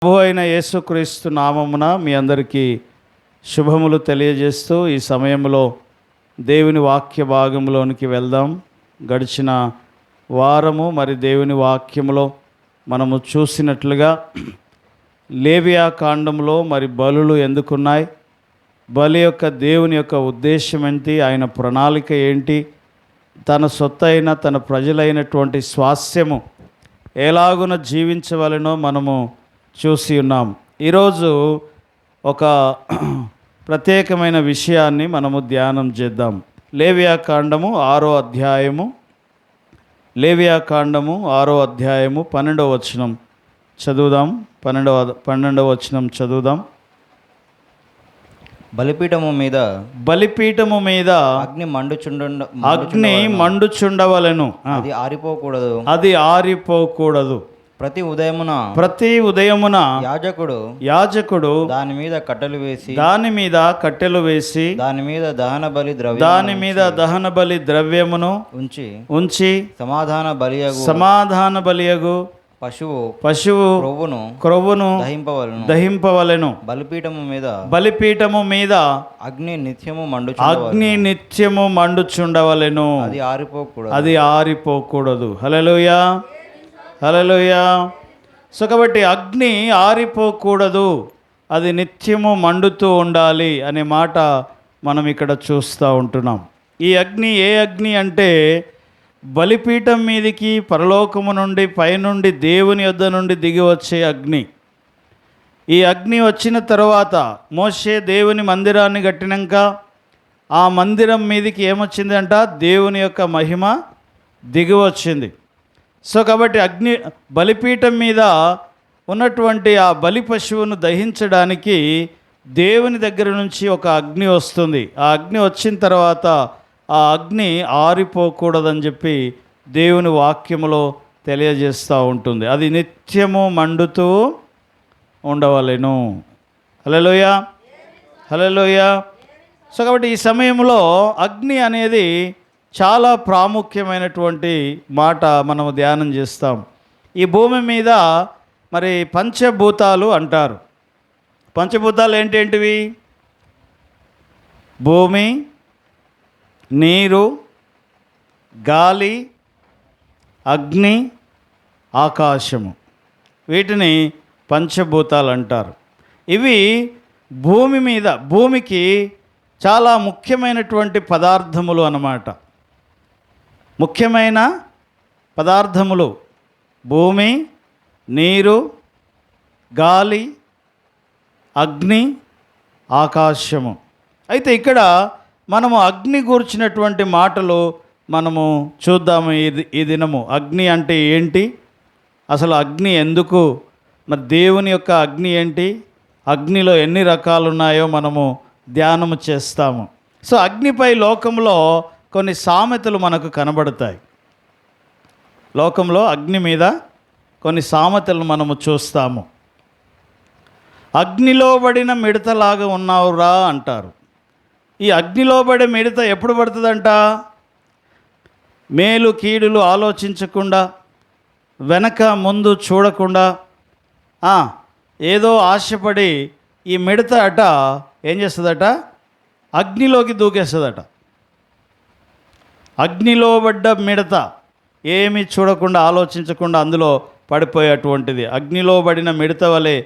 ప్రభు అయిన యేసుక్రీస్తు నామమున మీ అందరికీ శుభములు తెలియజేస్తూ ఈ సమయంలో దేవుని వాక్య భాగంలోనికి వెళ్దాం. గడిచిన వారము మరి దేవుని వాక్యములో మనము చూసినట్లుగా లేవియా కాండంలో మరి బలులు ఎందుకున్నాయి, బలి యొక్క దేవుని యొక్క ఉద్దేశం ఏంటి, ఆయన ప్రణాళిక ఏంటి, తన సొత్తైన తన ప్రజలైనటువంటి స్వాస్థ్యము ఎలాగున జీవించవలెనో మనము చూసి ఉన్నాం. ఈరోజు ఒక ప్రత్యేకమైన విషయాన్ని మనము ధ్యానం చేద్దాం. లేవియా కాండము 6వ అధ్యాయము, లేవియా కాండము 6వ అధ్యాయము 12వ వచనం చదువుదాం. 12వ వచనం చదువుదాం. బలిపీఠము మీద అగ్ని మండుచుండవలెను, అది ఆరిపోకూడదు. ప్రతి ఉదయమున యాజకుడు దాని మీద కట్టెలు వేసి దాని మీద దహన బలి ద్రవ్యమును ఉంచి సమాధాన బలియగు పశువు క్రొవ్వును దహింపవలెను. బలిపీఠము మీద అగ్ని నిత్యము మండుచుండవలెను, అది ఆరిపోకూడదు. హల్లెలూయా, హల్లెలూయా. సో కాబట్టి అగ్ని ఆరిపోకూడదు, అది నిత్యము మండుతూ ఉండాలి అనే మాట మనం ఇక్కడ చూస్తూ ఉంటున్నాం. ఈ అగ్ని ఏ అగ్ని అంటే బలిపీఠం మీదికి పరలోకము నుండి పైనుండి దేవుని యొద్ద నుండి దిగి వచ్చే అగ్ని. ఈ అగ్ని వచ్చిన తర్వాత మోషే దేవుని మందిరాన్ని కట్టినాక ఆ మందిరం మీదికి ఏమొచ్చింది అంట, దేవుని యొక్క మహిమ దిగి వచ్చింది. సో కాబట్టి బలిపీఠం మీద ఉన్నటువంటి ఆ బలి పశువును దహించడానికి దేవుని దగ్గర నుంచి ఒక అగ్ని వస్తుంది. ఆ అగ్ని వచ్చిన తర్వాత ఆ అగ్ని ఆరిపోకూడదని చెప్పి దేవుని వాక్యములో తెలియజేస్తూ ఉంటుంది. అది నిత్యము మండుతూ ఉండవలెను. హల్లెలూయా, హల్లెలూయా. సో కాబట్టి ఈ సమయంలో అగ్ని అనేది చాలా ప్రాముఖ్యమైనటువంటి మాట మనము ధ్యానం చేస్తాం. ఈ భూమి మీద మరి పంచభూతాలు అంటారు. పంచభూతాలు ఏంటేంటివి? భూమి, నీరు, గాలి, అగ్ని, ఆకాశము. వీటిని పంచభూతాలు అంటారు. ఇవి భూమి మీద, భూమికి చాలా ముఖ్యమైనటువంటి పదార్థములు అన్నమాట. ముఖ్యమైన పదార్థములు భూమి, నీరు, గాలి, అగ్ని, ఆకాశము. అయితే ఇక్కడ మనము అగ్ని గూర్చినటువంటి మాటలు మనము చూద్దాము ఈ దినము. అగ్ని అంటే ఏంటి, అసలు అగ్ని ఎందుకు, మరి దేవుని యొక్క అగ్ని ఏంటి, అగ్నిలో ఎన్ని రకాలు ఉన్నాయో మనము ధ్యానము చేస్తాము. సో అగ్నిపై లోకంలో కొన్ని సామెతలు మనకు కనబడతాయి. లోకంలో అగ్ని మీద కొన్ని సామెతలను మనము చూస్తాము. అగ్నిలో పడిన మిడతలాగా ఉన్నావురా అంటారు. ఈ అగ్నిలో పడే మిడత ఎప్పుడు పడుతుందంట? మేలు కీడులు ఆలోచించకుండా, వెనక ముందు చూడకుండా ఏదో ఆశపడి ఈ మిడత అట ఏం చేస్తుందట, అగ్నిలోకి దూకేస్తుందట. అగ్నిలో పడ్డ మిడత ఏమీ చూడకుండా ఆలోచించకుండా అందులో పడిపోయేటువంటిది. అగ్నిలో పడిన మిడత వలె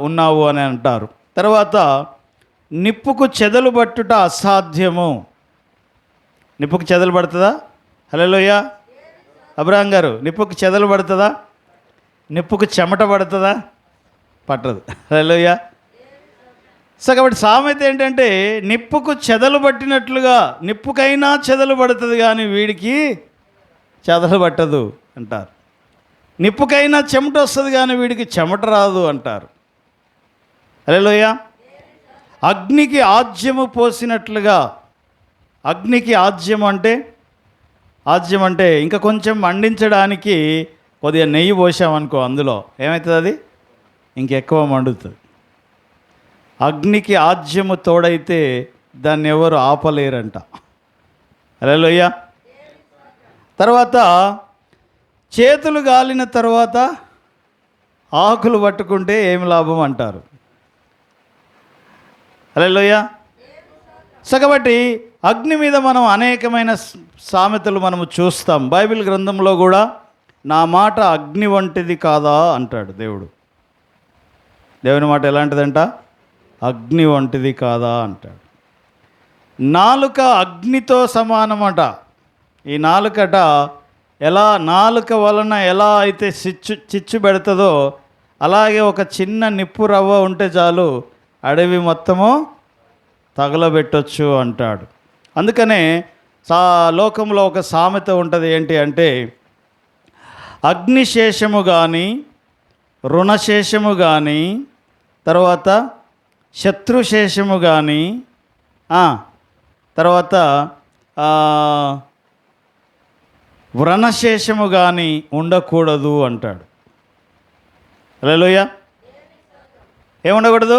ఉన్నావు అని అంటారు. తర్వాత నిప్పుకు చెదలు పట్టుట అసాధ్యము. నిప్పుకు చెదలు పడుతుందా? హల్లెలూయా. అబ్రహాం గారు, నిప్పుకు చెదలు పడుతుందా? నిప్పుకు చెమట పడుతుందా? పట్టదు. హల్లెలూయా. సో కాబట్టి సామెత ఏంటంటే నిప్పుకు చెదలు పట్టినట్లుగా, నిప్పుకైనా చెదలు పడుతుంది కానీ వీడికి చెదలు పట్టదు అంటారు. నిప్పుకైనా చెమట వస్తుంది కానీ వీడికి చెమట రాదు అంటారు. హల్లెలూయా. అగ్నికి ఆజ్యము పోసినట్లుగా, అగ్నికి ఆజ్యం అంటే ఇంకా కొంచెం మండించడానికి కొద్దిగా నెయ్యి పోసామనుకో, అందులో ఏమవుతుంది, అది ఇంకెక్కువ మండుతుంది. అగ్నికి ఆజ్యము తోడైతే దాన్ని ఎవరు ఆపలేరంట. హల్లెలూయా. తర్వాత చేతులు గాలిన తర్వాత ఆకులు పట్టుకుంటే ఏం లాభం అంటారు. హల్లెలూయా. సో కాబట్టి అగ్ని మీద మనం అనేకమైన సామెతలు మనము చూస్తాం. బైబిల్ గ్రంథంలో కూడా నా మాట అగ్ని వంటిది కాదా అంటాడు దేవుడు. దేవుని మాట ఎలాంటిదంట? అగ్ని వంటిది కాదా అంటాడు. నాలుక అగ్నితో సమానమట. ఈ నాలుకట నాలుక వలన ఎలా అయితే చిచ్చు పెడుతుందో అలాగే ఒక చిన్న నిప్పు రవ్వ ఉంటే చాలు అడవి మొత్తము తగలబెట్టొచ్చు అంటాడు. అందుకనే లోకంలో ఒక సామెత ఉంటుంది. ఏంటి అంటే, అగ్నిశేషము కానీ, రుణశేషము కానీ, తర్వాత శత్రుశేషము కానీ, తర్వాత వ్రణశేషము కానీ ఉండకూడదు అంటాడు. హల్లెలూయా. ఏముండకూడదు?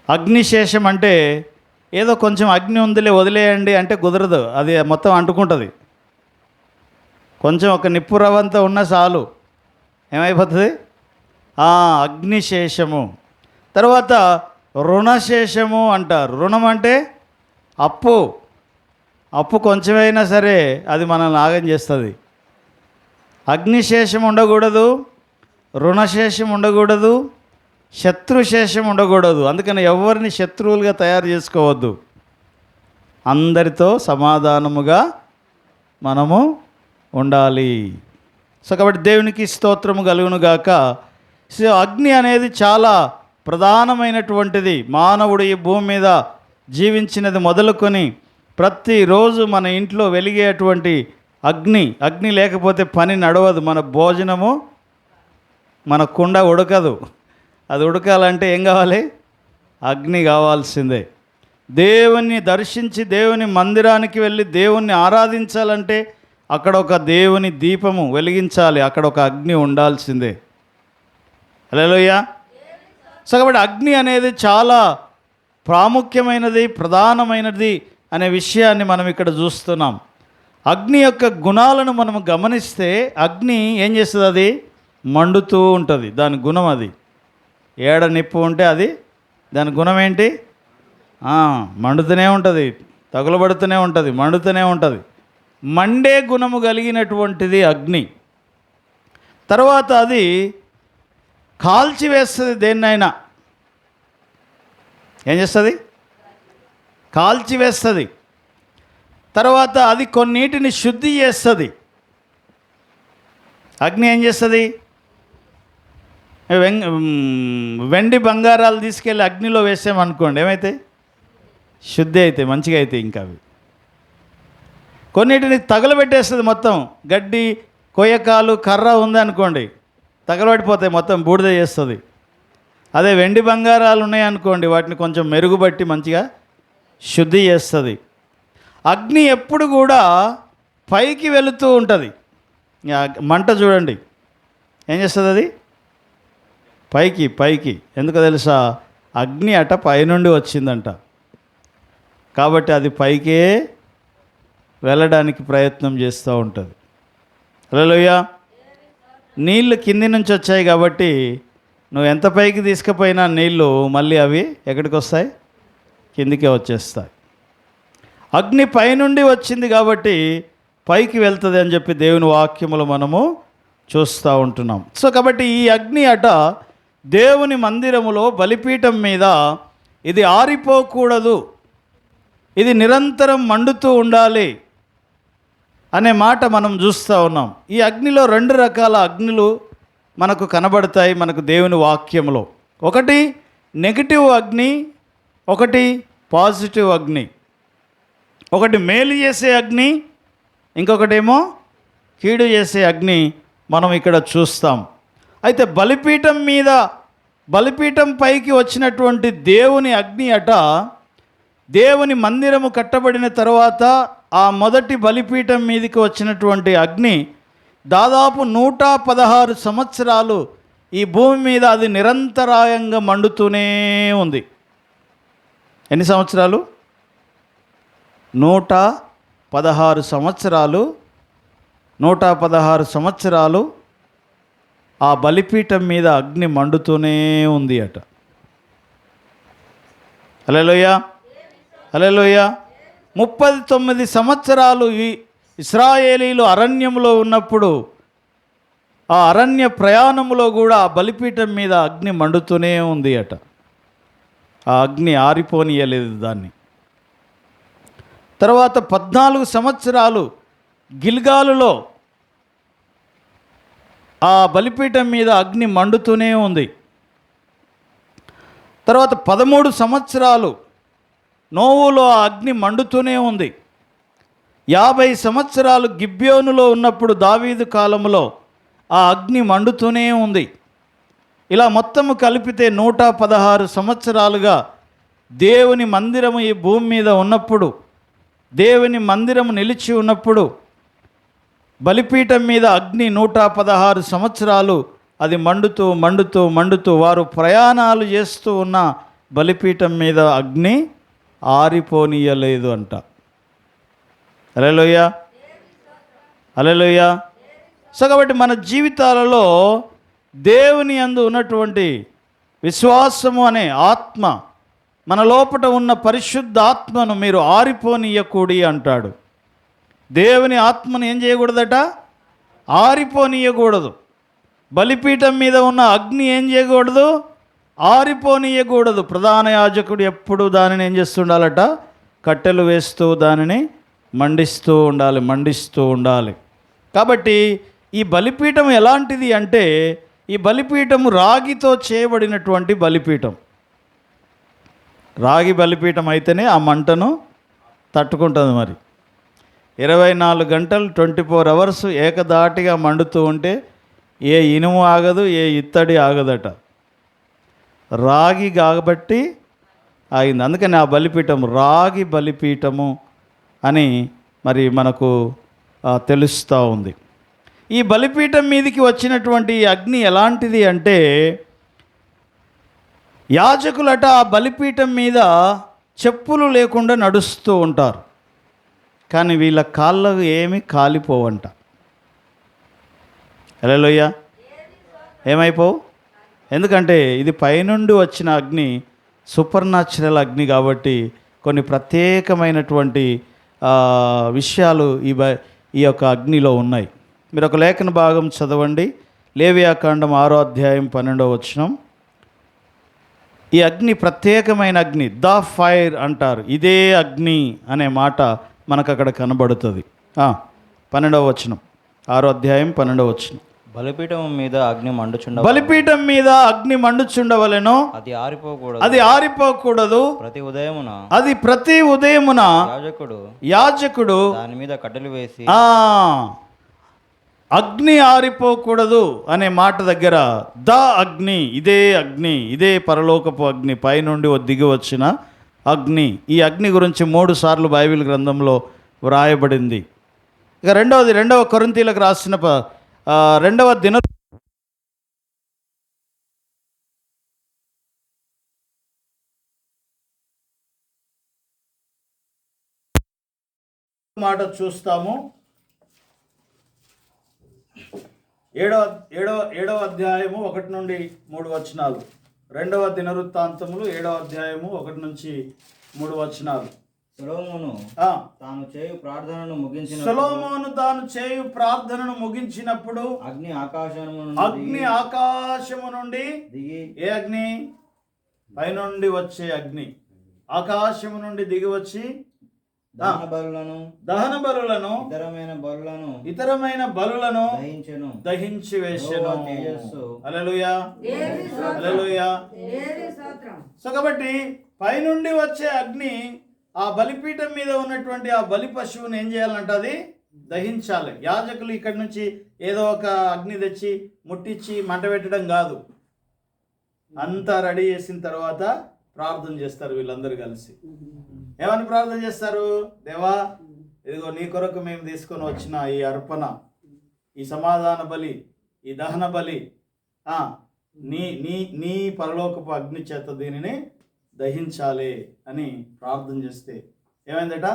అగ్నిశేషం అంటే ఏదో కొంచెం అగ్ని ఉందిలే వదిలేయండి అంటే కుదరదు, అది మొత్తం అంటుకుంటుంది. కొంచెం ఒక నిప్పు రవ్వంతా ఉన్న చాలు ఏమైపోతుంది? అగ్నిశేషము. తర్వాత రుణశేషము అంటారు. రుణం అంటే అప్పు కొంచెమైనా సరే అది మనల్ని ఆగం చేస్తుంది. అగ్నిశేషం ఉండకూడదు, రుణశేషం ఉండకూడదు, శత్రుశేషం ఉండకూడదు. అందుకని ఎవరిని శత్రువులుగా తయారు చేసుకోవద్దు. అందరితో సమాధానముగా మనము ఉండాలి. సో కాబట్టి దేవునికి స్తోత్రము కలుగును గాక. సో అగ్ని అనేది చాలా ప్రధానమైనటువంటిది. మానవుడు ఈ భూమి మీద జీవించినది మొదలుకొని ప్రతిరోజు మన ఇంట్లో వెలిగేటువంటి అగ్ని లేకపోతే పని నడవదు. మన భోజనము, మన కుండ ఉడకదు. అది ఉడకాలంటే ఏం కావాలి? అగ్ని కావాల్సిందే. దేవుణ్ణి దర్శించి దేవుని మందిరానికి వెళ్ళి దేవుణ్ణి ఆరాధించాలంటే అక్కడ ఒక దేవుని దీపము వెలిగించాలి, అక్కడ ఒక అగ్ని ఉండాల్సిందే. హల్లెలూయా. సో కాబట్టి అగ్ని అనేది చాలా ప్రాముఖ్యమైనది, ప్రధానమైనది అనే విషయాన్ని మనం ఇక్కడ చూస్తున్నాం. అగ్ని యొక్క గుణాలను మనం గమనిస్తే అగ్ని ఏం చేస్తుంది? అది మండుతూ ఉంటుంది. దాని గుణం అది. ఏడ నిప్పు ఉంటే అది దాని గుణం ఏంటి? మండుతూనే ఉంటుంది, తగులబడుతూనే ఉంటుంది, మండుతూనే ఉంటుంది. మండే గుణము కలిగినటువంటిది అగ్ని. తర్వాత అది కాల్చివేస్తుంది. దేన్నైనా ఏం చేస్తుంది? కాల్చివేస్తుంది. తర్వాత అది కొన్నిటిని శుద్ధి చేస్తుంది. అగ్ని ఏం చేస్తుంది? వెండి బంగారాలు తీసుకెళ్ళి అగ్నిలో వేసామనుకోండి, ఏమైతే? శుద్ధి అయితే మంచిగా అయితే. ఇంకా అవి కొన్నిటిని తగలబెట్టేస్తుంది. మొత్తం గడ్డి, కొయ్యకాలు, కర్ర ఉందనుకోండి, తగలబడిపోతాయి, మొత్తం బూడిద చేస్తుంది. అదే వెండి బంగారాలు ఉన్నాయనుకోండి, వాటిని కొంచెం మెరుగుబట్టి మంచిగా శుద్ధి చేస్తుంది. అగ్ని ఎప్పుడు కూడా పైకి వెళుతూ ఉంటుంది. మంట చూడండి ఏం చేస్తుంది? అది పైకి. ఎందుకో తెలుసా? అగ్ని అట పైనుండి వచ్చిందంట. కాబట్టి అది పైకే వెళ్ళడానికి ప్రయత్నం చేస్తూ ఉంటుంది. హల్లెలూయా. నీళ్ళు కింది నుంచి వచ్చాయి కాబట్టి నువ్వు ఎంత పైకి తీసుకుపోయినా నీళ్ళు మళ్ళీ అవి ఎక్కడికి వస్తాయి? కిందికే వచ్చేస్తాయి. అగ్ని పైనుండి వచ్చింది కాబట్టి పైకి వెళ్తుంది అని చెప్పి దేవుని వాక్యములు మనము చూస్తూ ఉంటున్నాం. సో కాబట్టి ఈ అగ్ని అట దేవుని మందిరములో బలిపీఠం మీద ఇది ఆరిపోకూడదు, ఇది నిరంతరం మండుతూ ఉండాలి అనే మాట మనం చూస్తూ ఉన్నాం. ఈ అగ్నిలో 2 రకాల అగ్నులు మనకు కనబడతాయి మనకు దేవుని వాక్యంలో. ఒకటి నెగిటివ్ అగ్ని, ఒకటి పాజిటివ్ అగ్ని. ఒకటి మేలు చేసే అగ్ని, ఇంకొకటేమో కీడు చేసే అగ్ని మనం ఇక్కడ చూస్తాం. అయితే బలిపీఠం పైకి వచ్చినటువంటి దేవుని అగ్ని అట దేవుని మందిరము కట్టబడిన తర్వాత ఆ మొదటి బలిపీఠం మీదకి వచ్చినటువంటి అగ్ని దాదాపు 116 సంవత్సరాలు ఈ భూమి మీద అది నిరంతరాయంగా మండుతూనే ఉంది. ఎన్ని సంవత్సరాలు? 116 సంవత్సరాలు. 116 సంవత్సరాలు ఆ బలిపీఠం మీద అగ్ని మండుతూనే ఉంది అట. హల్లెలూయా, హల్లెలూయా. 39 సంవత్సరాలు ఈ ఇశ్రాయేలీలు అరణ్యంలో ఉన్నప్పుడు ఆ అరణ్య ప్రయాణంలో కూడా ఆ బలిపీఠం మీద అగ్ని మండుతూనే ఉంది అట. ఆ అగ్ని ఆరిపోనీయలేదు దాన్ని. తర్వాత 14 సంవత్సరాలు గిల్గాలులో ఆ బలిపీఠం మీద అగ్ని మండుతూనే ఉంది. తర్వాత 13 సంవత్సరాలు నోవులో ఆ అగ్ని మండుతూనే ఉంది. 50 సంవత్సరాలు గిబ్యోనులో ఉన్నప్పుడు దావీదు కాలంలో ఆ అగ్ని మండుతూనే ఉంది. ఇలా మొత్తము కలిపితే 116 సంవత్సరాలుగా దేవుని మందిరము ఈ భూమి మీద ఉన్నప్పుడు, దేవుని మందిరము నిలిచి ఉన్నప్పుడు బలిపీఠం మీద అగ్ని 116 సంవత్సరాలు అది మండుతూ మండుతూ మండుతూ వారు ప్రయాణాలు చేస్తూ ఉన్న బలిపీఠం మీద అగ్ని ఆరిపోనీయలేదు అంట. హల్లెలూయా, హల్లెలూయా. సో కాబట్టి మన జీవితాలలో దేవుని యందు ఉన్నటువంటి విశ్వాసము అనే ఆత్మ, మన లోపట ఉన్న పరిశుద్ధ ఆత్మను మీరు ఆరిపోనీయకూడి అంటాడు. దేవుని ఆత్మను ఏం చేయకూడదట? ఆరిపోనీయకూడదు. బలిపీఠం మీద ఉన్న అగ్ని ఏం చేయకూడదు? ఆరిపోనీయకూడదు. ప్రధాన యాజకుడు ఎప్పుడు దానిని ఏం చేస్తుండాలట? కట్టెలు వేస్తూ దానిని మండిస్తూ ఉండాలి. కాబట్టి ఈ బలిపీఠం ఎలాంటిది అంటే, ఈ బలిపీఠము రాగితో చేయబడినటువంటి బలిపీఠం. రాగి బలిపీఠం అయితేనే ఆ మంటను తట్టుకుంటుంది. మరి 24 గంటలు 24 అవర్స్ ఏకదాటిగా మండుతూ ఉంటే ఏ ఇనుము ఆగదు, ఏ ఇత్తడి ఆగదట. రాగి కాబట్టి ఆగింది. అందుకని ఆ బలిపీఠం రాగి బలిపీఠము అని మరి మనకు తెలుస్తూ ఉంది. ఈ బలిపీఠం మీదకి వచ్చినటువంటి అగ్ని ఎలాంటిది అంటే, యాజకులట ఆ బలిపీఠం మీద చెప్పులు లేకుండా నడుస్తూ ఉంటారు. కానీ వీళ్ళ కాళ్ళకు ఏమీ కాలిపోవంట. హల్లెలూయా. ఏమైపోవు? ఎందుకంటే ఇది పైనుండి వచ్చిన అగ్ని, సూపర్ న్యాచురల్ అగ్ని కాబట్టి కొన్ని ప్రత్యేకమైనటువంటి విషయాలు ఈ యొక్క అగ్నిలో ఉన్నాయి. మీరు ఒక లేఖన భాగం చదవండి. లేవియాకాండం 6వ అధ్యాయం 12వ వచనం. ఈ అగ్ని ప్రత్యేకమైన అగ్ని, ద ఫైర్ అంటారు. ఇదే అగ్ని అనే మాట మనకు అక్కడ కనబడుతుంది. 12వ వచనం, 6వ అధ్యాయం 12వ వచనం. బలిపీఠం మీద అగ్ని మండుచుండవలెను, అది ఆరిపోకూడదు. ప్రతి ఉదయమున యాజకుడు దాని మీద కట్టెలు వేసి, అగ్ని ఆరిపోకూడదు అనే మాట దగ్గర ద అగ్ని, ఇదే పరలోకపు అగ్ని, పైనుండి దిగి వచ్చిన అగ్ని. ఈ అగ్ని గురించి 3 సార్లు బైబిల్ గ్రంథంలో వ్రాయబడింది. ఇక 2వ కొరింథీయులకు రాసిన 2వ దిన మాట చూస్తాము. 7వ అధ్యాయము 1 నుండి 3 వచనాలు. 2వ దినవృత్తాంతములు 7వ అధ్యాయము 1 నుంచి 3 వచనాలు. సొలొమోను తాను చేయు ప్రార్థనను ముగించినప్పుడు అగ్ని ఆకాశము నుండి దిగి, ఏ అగ్ని? పైనుండి వచ్చే అగ్ని ఆకాశము నుండి దిగి వచ్చి దహన బలులను ఇతరమైన బలులను దహించి వేసెను. హల్లెలూయా, హల్లెలూయా. సో కాబట్టి పైనుండి వచ్చే అగ్ని ఆ బలిపీఠం మీద ఉన్నటువంటి ఆ బలి పశువుని ఏం చేయాలంట? అది దహించాలి. యాజకులు ఇక్కడి నుంచి ఏదో ఒక అగ్ని తెచ్చి ముట్టించి మంట పెట్టడం కాదు. అంతా రెడీ చేసిన తర్వాత ప్రార్థన చేస్తారు వీళ్ళందరూ కలిసి. ఏమని ప్రార్థన చేస్తారు? దేవా, ఇదిగో నీ కొరకు మేము తీసుకొని వచ్చిన ఈ అర్పణ, ఈ సమాధాన బలి, ఈ దహన బలి నీ పరలోకపు అగ్ని చేత దీనిని దహించాలి అని ప్రార్థన చేస్తే ఏమైందట?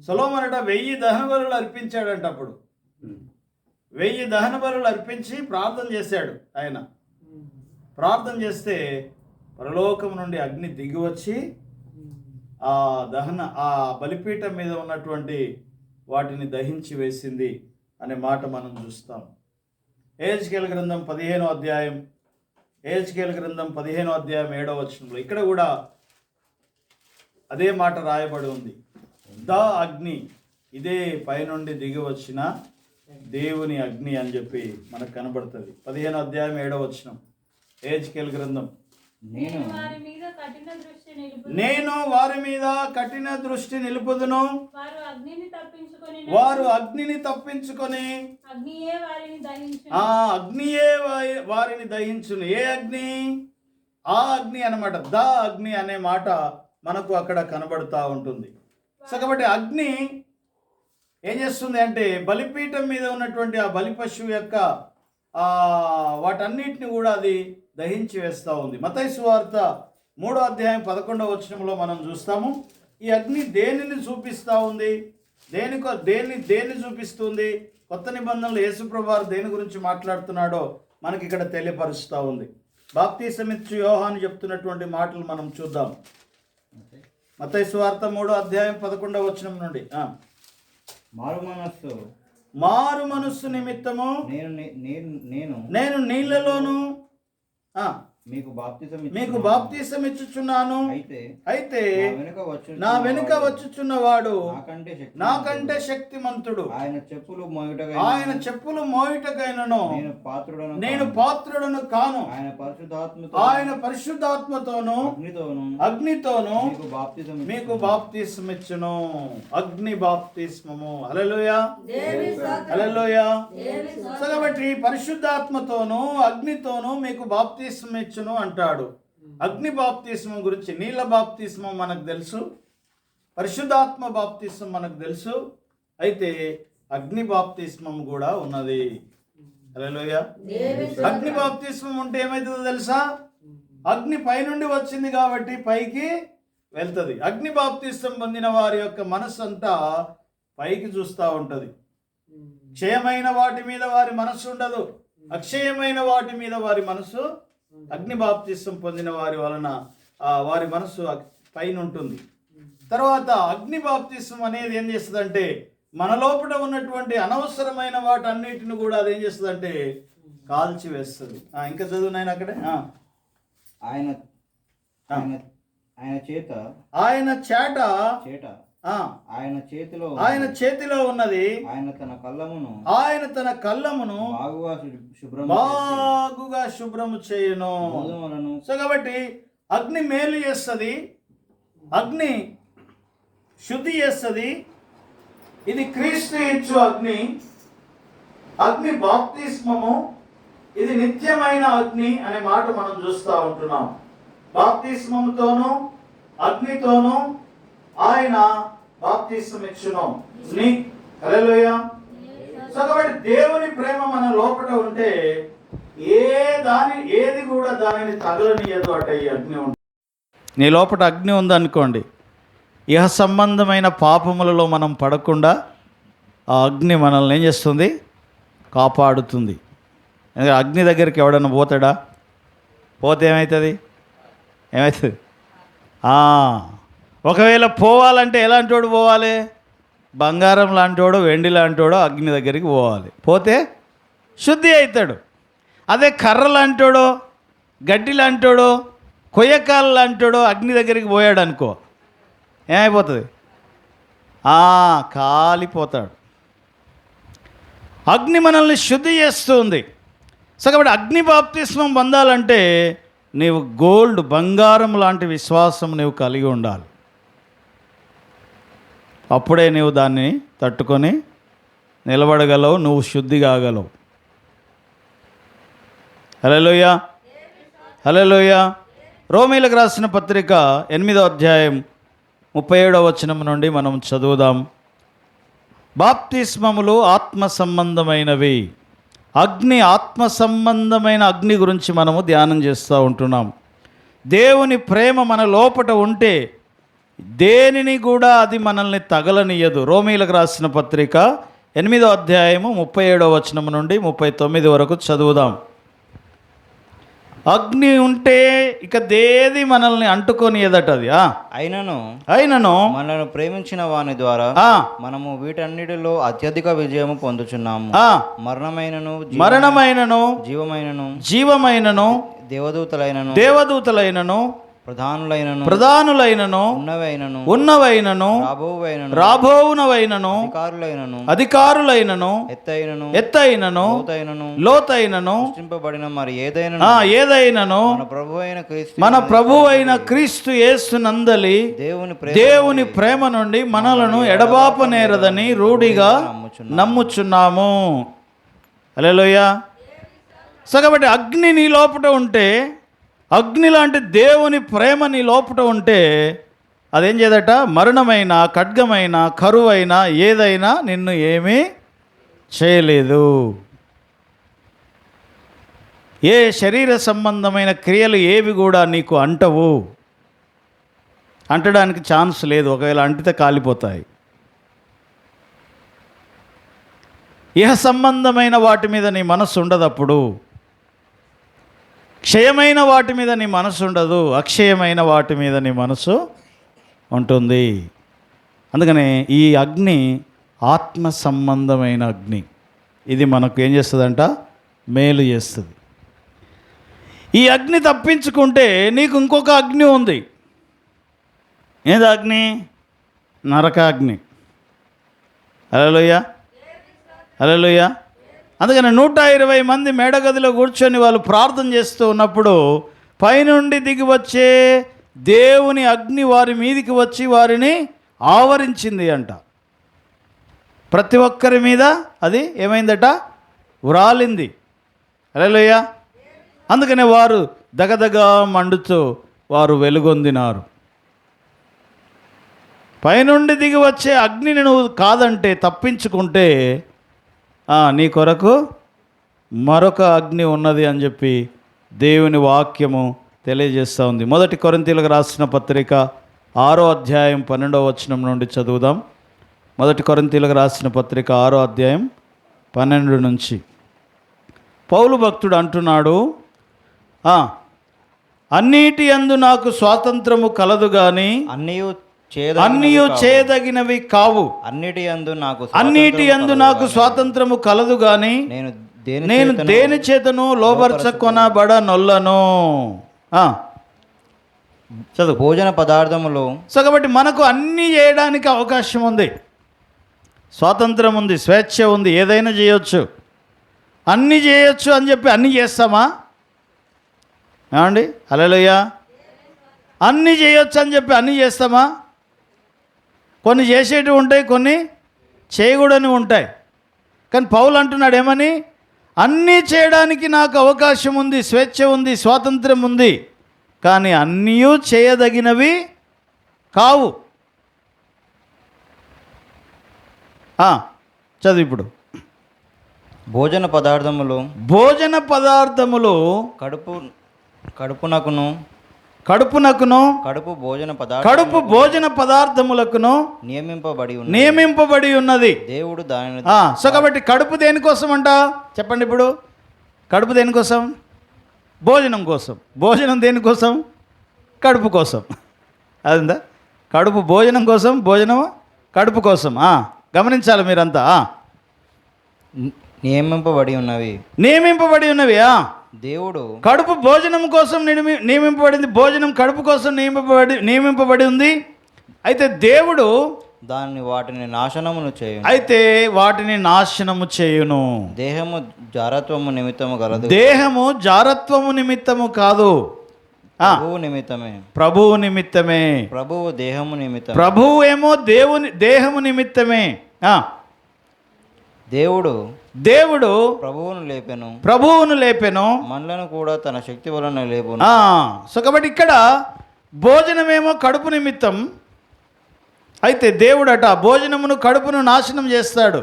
సొలొమోనట 1000 దహన బలులు అర్పించాడంట. అప్పుడు 1000 దహన బలులు అర్పించి ప్రార్థన చేశాడు. ఆయన ప్రార్థన చేస్తే పరలోకం నుండి అగ్ని దిగి వచ్చి ఆ బలిపీఠం మీద ఉన్నటువంటి వాటిని దహించి వేసింది అనే మాట మనం చూస్తాం. యెహెజ్కేలు గ్రంథం 15వ అధ్యాయం 7వ వచనంలో ఇక్కడ కూడా అదే మాట రాయబడి ఉంది. ద అగ్ని, ఇదే పైనుండి దిగి వచ్చిన దేవుని అగ్ని అని చెప్పి మనకు కనబడుతుంది. 15వ అధ్యాయం 7వ వచనం యెహెజ్కేలు గ్రంథం. నేను వారి మీద కఠిన దృష్టి నిలుపుదును, వారు అగ్నిని తప్పించుకొని అగ్నియే వారిని దహించును. ఏ అగ్ని? ఆ అగ్ని అన్నమాట. ద అగ్ని అనే మాట మనకు అక్కడ కనబడుతూ ఉంటుంది. సో కాబట్టి అగ్ని ఏం చేస్తుంది అంటే బలిపీఠం మీద ఉన్నటువంటి ఆ బలి పశువు యొక్క వాటన్నిటిని కూడా అది దహించి వేస్తూ ఉంది. మత్తయి సువార్త 3వ అధ్యాయం 11వ వచనంలో మనం చూస్తాము. ఈ అగ్ని దేనిని చూపిస్తూ ఉంది? దేన్ని చూపిస్తుంది? కొత్త నిబంధనలు యేసుప్రభువు వారు దేని గురించి మాట్లాడుతున్నాడో మనకి ఇక్కడ తెలియపరుస్తూ ఉంది. బాప్తిసమిచ్చు యోహాను చెప్తున్నటువంటి మాటలు మనం చూద్దాం. మత్తయి సువార్త 3వ అధ్యాయం 11వ వచనం నుండి. మారు మనస్సు నిమిత్తము నేను నీళ్ళలోను మీకు బాప్తిసం ఇచ్చుచున్నాను. అయితే నా వెనుక వచ్చుచున్నవాడు నాకంటే శక్తిమంతుడు. ఆయన చెప్పులు మోయుటకైనను నేను పాత్రుడను కాను. ఆయన పరిశుద్ధాత్మతోను అగ్నితోను మీకు బాప్తిసం ఇచ్చును. అగ్ని బాప్తిస్మము. హల్లెలూయా, హల్లెలూయా. కాబట్టి పరిశుద్ధాత్మతోను అగ్నితోను మీకు బాప్తిసం ఇచ్చును అంటాడు. అగ్ని బాప్తిస్మం గురించి, నీళ్ళ బాప్తిస్మం మనకు తెలుసు, పరిశుద్ధాత్మ బాప్తిస్మం మనకు తెలుసు. అయితే అగ్ని బాప్తిస్మం కూడా ఉన్నది. హల్లెలూయా. అగ్ని బాప్తిస్మం ఉంటే ఏమవుతుందో తెలుసా? అగ్ని పైనుండి వచ్చింది కాబట్టి పైకి వెళ్తుంది. అగ్ని బాప్తిస్మం పొందిన వారి యొక్క మనస్సు అంతా పైకి చూస్తూ ఉంటుంది. క్షయమైన వాటి మీద వారి మనస్సు ఉండదు, అక్షయమైన వాటి మీద వారి మనస్సు. అగ్ని బాప్తిస్మం పొందిన వారి వలన వారి మనస్సు పైన ఉంటుంది. తర్వాత అగ్ని బాప్తిస్మం అనేది ఏం చేస్తుందంటే మన లోపల ఉన్నటువంటి అనవసరమైన వాటన్నిటిని కూడా అది ఏం చేస్తుందంటే కాల్చి వేస్తుంది. ఇంకా చదువు నాయన అక్కడే. ఆయన చేతిలో ఉన్నది. ఆయన తన కళ్ళమును బాగుగా శుభ్రము చేయును. సో కాబట్టి అగ్ని మేలు చేస్తుంది, అగ్ని శుద్ధి చేస్తుంది. ఇది క్రీస్తు ఇచ్చు అగ్ని, అగ్ని బాప్తిస్మము. ఇది నిత్యమైన అగ్ని అనే మాట మనం చూస్తూ ఉంటున్నాం. బాప్తిస్మముతోను అగ్నితోను ఆయన బాప్తిస్మం ఇచ్చును. హల్లెలూయా. సో కాబట్టి దేవుని ప్రేమ మన లోపల ఉంటే ఏది కూడా దానిని తగలనియదు. అట ఈ అగ్ని ఉంటుంది. నీ లోపల అగ్ని ఉందనుకోండి, ఇహ సంబంధమైన పాపములలో మనం పడకుండా ఆ అగ్ని మనల్ని ఏం చేస్తుంది? కాపాడుతుంది. ఎందుకంటే అగ్ని దగ్గరికి ఎవడన్నా పోతాడా? పోతే ఏమవుతుంది? ఒకవేళ పోవాలంటే ఎలాంటోడు పోవాలి? బంగారం లాంటోడో వెండి లాంటోడో అగ్ని దగ్గరికి పోవాలి. పోతే శుద్ధి అవుతాడు. అదే కర్ర లాంటోడో గడ్డి లాంటోడో కొయ్యకాలు లాంటోడో అగ్ని దగ్గరికి పోయాడు అనుకో, ఏమైపోతుంది? కాలిపోతాడు. అగ్ని మనల్ని శుద్ధి చేస్తుంది. సో కాబట్టి అగ్ని బాప్తిస్మం పొందాలంటే నీవు గోల్డ్, బంగారం లాంటి విశ్వాసం నీవు కలిగి ఉండాలి. అప్పుడే నీవు దాన్ని తట్టుకొని నిలబడగలవు, నువ్వు శుద్ధి కాగలవు. హల్లెలూయా, హల్లెలూయా. రోమీలకు రాసిన పత్రిక 8వ అధ్యాయం 37వ వచనం నుండి మనం చదువుదాం. బాప్తిస్మములు ఆత్మ సంబంధమైనవి. అగ్ని ఆత్మ సంబంధమైన అగ్ని గురించి మనము ధ్యానం చేస్తూ ఉంటున్నాం. దేవుని ప్రేమ మన లోపట ఉంటే దేనిని కూడా అది మనల్ని తగలనియదు. రోమీలకు రాసిన పత్రిక 8వ అధ్యాయము 37వ వచనం నుండి 39 వరకు చదువుదాం. అగ్ని ఉంటే ఇక దేది మనల్ని అంటుకొని ఎదటది. అయినను మనల్ని ప్రేమించిన వాని ద్వారా మనము వీటన్నిటిలో అత్యధిక విజయము పొందుచున్నాము. మరణమైనను జీవమైనను దేవదూతలైనను ప్రధానులైనను ఉన్నవైనను రాబోవునవైనను అధికారులైనను ఎత్తైనను లోతైనను మరి ఏదైనను మన ప్రభువైన క్రీస్తు యేసు నందలి దేవుని ప్రేమ నుండి మనలను ఎడబాపనేరదని రూఢిగా నమ్ముచున్నాము. హల్లెలూయా. సో కాబట్టి అగ్ని నీ లోపట ఉంటే, అగ్ని లాంటి దేవుని ప్రేమ నీ లోపట ఉంటే అదేం చేయదట? మరణమైన, ఖడ్గమైన, కరువైన ఏదైనా నిన్ను ఏమీ చేయలేదు. ఏ శరీర సంబంధమైన క్రియలు ఏవి కూడా నీకు అంటవు, అంటడానికి ఛాన్స్ లేదు. ఒకవేళ అంటితే కాలిపోతాయి. ఇహ సంబంధమైన వాటి మీద నీ మనస్సు ఉండదప్పుడు. క్షయమైన వాటి మీద నీ మనసు ఉండదు, అక్షయమైన వాటి మీద నీ మనసు ఉంటుంది. అందుకనే ఈ అగ్ని ఆత్మ సంబంధమైన అగ్ని. ఇది మనకు ఏం చేస్తుందంట? మేలు చేస్తుంది. ఈ అగ్ని తప్పించుకుంటే నీకు ఇంకొక అగ్ని ఉంది. ఏది అగ్ని? నరకాగ్ని. హల్లెలూయా, హల్లెలూయా. అందుకని 120 మంది మేడగదిలో కూర్చొని వాళ్ళు ప్రార్థన చేస్తూ ఉన్నప్పుడు పైనుండి దిగి వచ్చే దేవుని అగ్ని వారి మీదికి వచ్చి వారిని ఆవరించింది అంట. ప్రతి ఒక్కరి మీద అది ఏమైందట? ఉరాలింది. హల్లెలూయా. అందుకనే వారు దగదగా మండుతూ వారు వెలుగొందినారు. పైనుండి దిగి వచ్చే అగ్నిని నువ్వు కాదంటే, తప్పించుకుంటే నీ కొరకు మరొక అగ్ని ఉన్నది అని చెప్పి దేవుని వాక్యము తెలియజేస్తూ ఉంది. 1 కొరింథీయులకు రాసిన పత్రిక 6వ అధ్యాయం 12వ వచనం నుండి చదువుదాం. 1 కొరింథీయులకు రాసిన పత్రిక 6వ అధ్యాయం 12 నుంచి పౌలు భక్తుడు అంటున్నాడు, అన్నిటి యందు నాకు స్వాతంత్రము కలదు గాని అన్నియు చేయదగినవి కావు. అన్నిటి యందు నాకు స్వాతంత్రము కలదు గాని నేను దేని చేతను లోబర్చకొనబడనొల్లను. చదువు. భోజన పదార్థములు. సో కాబట్టి మనకు అన్నీ చేయడానికి అవకాశం ఉంది, స్వాతంత్రం ఉంది, స్వేచ్ఛ ఉంది, ఏదైనా చేయొచ్చు. అన్నీ చేయొచ్చు అని చెప్పి అన్నీ చేస్తామా? ఏమండి? హల్లెలూయా. అన్నీ చేయొచ్చు అని చెప్పి అన్నీ చేస్తామా? కొన్ని చేసేటివి ఉంటాయి, కొన్ని చేయకూడని ఉంటాయి. కానీ పౌలు అంటున్నాడు ఏమని? అన్నీ చేయడానికి నాకు అవకాశం ఉంది, స్వేచ్ఛ ఉంది, స్వాతంత్రం ఉంది, కానీ అన్నీ చేయదగినవి కావు. చదువు ఇప్పుడు. భోజన పదార్థములు కడుపునకును కడుపు భోజన పదార్థములకును నియమింపబడి ఉన్నది దేవుడు దానిని. సో కాబట్టి కడుపు దేనికోసం అంట? చెప్పండి ఇప్పుడు. కడుపు దేనికోసం? భోజనం కోసం. భోజనం దేనికోసం? కడుపు కోసం. అదిందా? కడుపు భోజనం కోసం, భోజనం కడుపు కోసం. గమనించాలి మీరంతా. నియమింపబడి ఉన్నవి. దేవుడు కడుపు భోజనం కోసం నియమింపబడింది, భోజనం కడుపు కోసం నియమింపబడి ఉంది. అయితే దేవుడు వాటిని నాశనమును చేయును. అయితే వాటిని నాశనము చేయును. దేహము జారత్వము నిమిత్తము గలదు. దేహము జారత్వము నిమిత్తము కాదు, ప్రభువు నిమిత్తమే. ప్రభువు దేహము నిమిత్తం. ప్రభువు ఏమో దేహము నిమిత్తమే. దేవుడు ప్రభువును లేపెను, మనలను కూడా తన శక్తి వలన లేపును. సో కాబట్టి ఇక్కడ భోజనమేమో కడుపు నిమిత్తం, అయితే దేవుడట భోజనమును కడుపును నాశనం చేస్తాడు.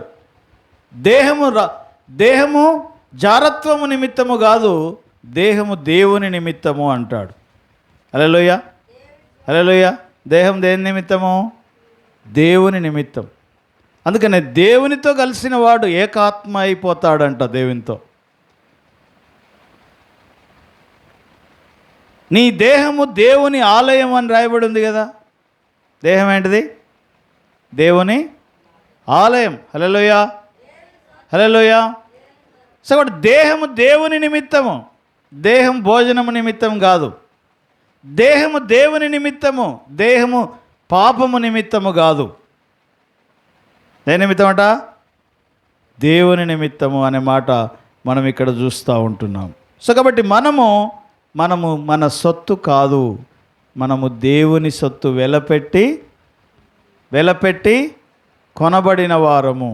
దేహము జారత్వము నిమిత్తము కాదు, దేహము దేవుని నిమిత్తము అంటాడు. హల్లెలూయా, హల్లెలూయా. దేహం దేని నిమిత్తము? దేవుని నిమిత్తం. అందుకనే దేవునితో కలిసిన వాడు ఏకాత్మ అయిపోతాడంట దేవునితో. నీ దేహము దేవుని ఆలయం అని రాయబడి ఉంది కదా. దేహం ఏంటిది? దేవుని ఆలయం. హల్లెలూయా, హల్లెలూయా. సో దేహము దేవుని నిమిత్తము, దేహం భోజనము నిమిత్తం కాదు. దేహము దేవుని నిమిత్తము, దేహము పాపము నిమిత్తము కాదు. దేని నిమిత్తం అంట? దేవుని నిమిత్తము అనే మాట మనం ఇక్కడ చూస్తూ ఉంటున్నాం. సో కాబట్టి మనము మన సొత్తు కాదు, మనము దేవుని సొత్తు వెలపెట్టి కొనబడిన వారము.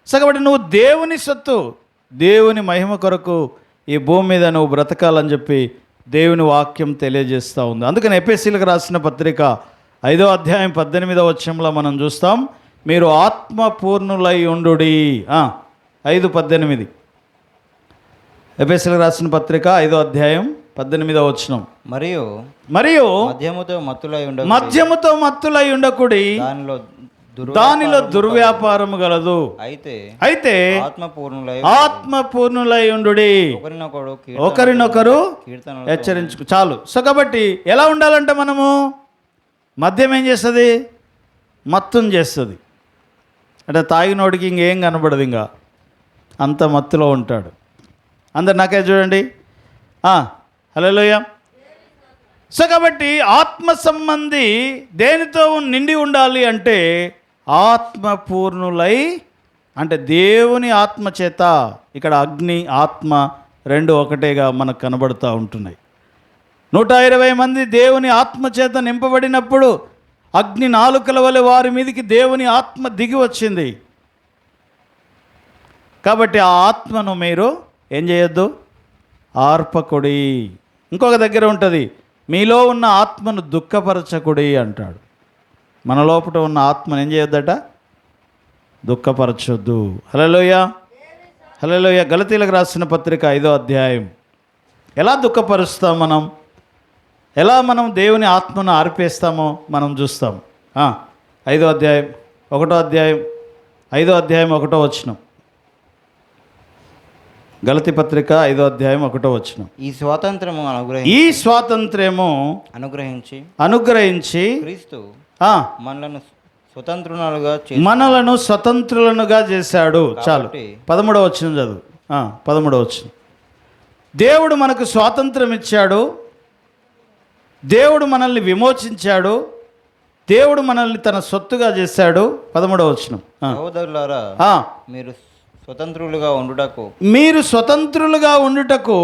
సో కాబట్టి నువ్వు దేవుని సొత్తు, దేవుని మహిమ కొరకు ఈ భూమి మీద నువ్వు బ్రతకాలని చెప్పి దేవుని వాక్యం తెలియజేస్తూ ఉంది. అందుకని ఎఫెసీయులకు రాసిన పత్రిక 5వ అధ్యాయం 18వ వచనంలో మనం చూస్తాం, మీరు ఆత్మపూర్ణులై ఉండుడి. 5:18 ఎఫెసీయులకు రాసిన పత్రిక 5వ అధ్యాయం 18వ వచనం. మరియు మద్యముతో మత్తులై ఉండకుడి, దానిలో దుర్వ్యాపారము గలదు. అయితే ఆత్మపూర్ణులై ఉండుడి, ఒకరినొకరు హెచ్చరించుకు. చాలు. సో కాబట్టి ఎలా ఉండాలంటే మనము, మద్యం ఏం చేస్తుంది? మత్తుని చేస్తుంది. అంటే తాగినోడికి ఇంకేం కనబడదు, ఇంకా అంత మత్తులో ఉంటాడు. అందరు నాకే చూడండి. హల్లెలూయా. సో కాబట్టి ఆత్మ సంబంధి దేనితో నిండి ఉండాలి అంటే ఆత్మపూర్ణులై, అంటే దేవుని ఆత్మ చేత. ఇక్కడ అగ్ని ఆత్మ రెండు ఒకటేగా మనకు కనబడుతూ ఉంటున్నాయి. 120 మంది దేవుని ఆత్మ చేత నింపబడినప్పుడు అగ్ని నాలుకల వలె వారి మీదకి దేవుని ఆత్మ దిగి వచ్చింది. కాబట్టి ఆ ఆత్మను మీరు ఏం చేయొద్దు? ఆర్పకుడి. ఇంకొక దగ్గర ఉంటుంది, మీలో ఉన్న ఆత్మను దుఃఖపరచకుడి అంటాడు. మన లోపల ఉన్న ఆత్మను ఏం చేయొద్దట? దుఃఖపరచొద్దు. హల్లెలూయా, హల్లెలూయా. గలతీయులకు రాసిన పత్రిక 5వ అధ్యాయం. ఎలా దుఃఖపరుస్తాం మనం, ఎలా మనం దేవుని ఆత్మను ఆర్పేస్తామో మనం చూస్తాం. 5వ అధ్యాయం 1వ అధ్యాయం 5వ అధ్యాయం 1వ వచనం. గలతీ పత్రిక 5వ అధ్యాయం 1వ వచనం. ఈ స్వాతంత్ర్యము అనుగ్రహించి క్రీస్తు మనలను స్వతంత్రులనుగా చేశాడు. చాలు. 13వ వచనం చదువు. 13వ వచనం. దేవుడు మనకు స్వాతంత్రం ఇచ్చాడు, దేవుడు మనల్ని విమోచించాడు, దేవుడు మనల్ని తన సొత్తుగా చేశాడు. 13వ వచనం. మీరు స్వతంత్రులుగా ఉండుటకు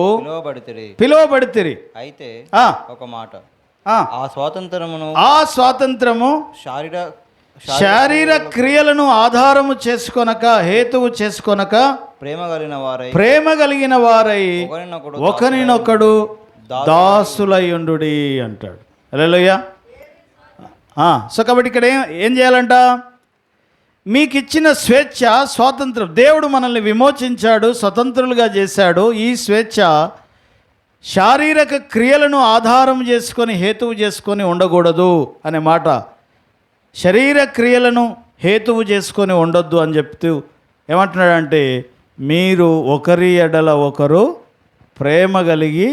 పిలువబడితిరి. అయితే ఒక మాట, ఆ స్వాతంత్రము శారీర క్రియలను ఆధారము చేసుకొనక, హేతువు చేసుకొనక ప్రేమ కలిగిన వారై ఒకరినొకడు దాసులయ్యుండుడి అంటాడు. హల్లెలూయా. సో కాబట్టి ఇక్కడ ఏం చేయాలంట? మీకు ఇచ్చిన స్వేచ్ఛ, స్వాతంత్రం, దేవుడు మనల్ని విమోచించాడు, స్వతంత్రులుగా చేశాడు. ఈ స్వేచ్ఛ శారీరక క్రియలను ఆధారం చేసుకొని, హేతువు చేసుకొని ఉండకూడదు అనే మాట. శరీర క్రియలను హేతువు చేసుకొని ఉండొద్దు అని చెప్తూ ఏమంటున్నాడంటే, మీరు ఒకరి ఎడల ఒకరు ప్రేమ కలిగి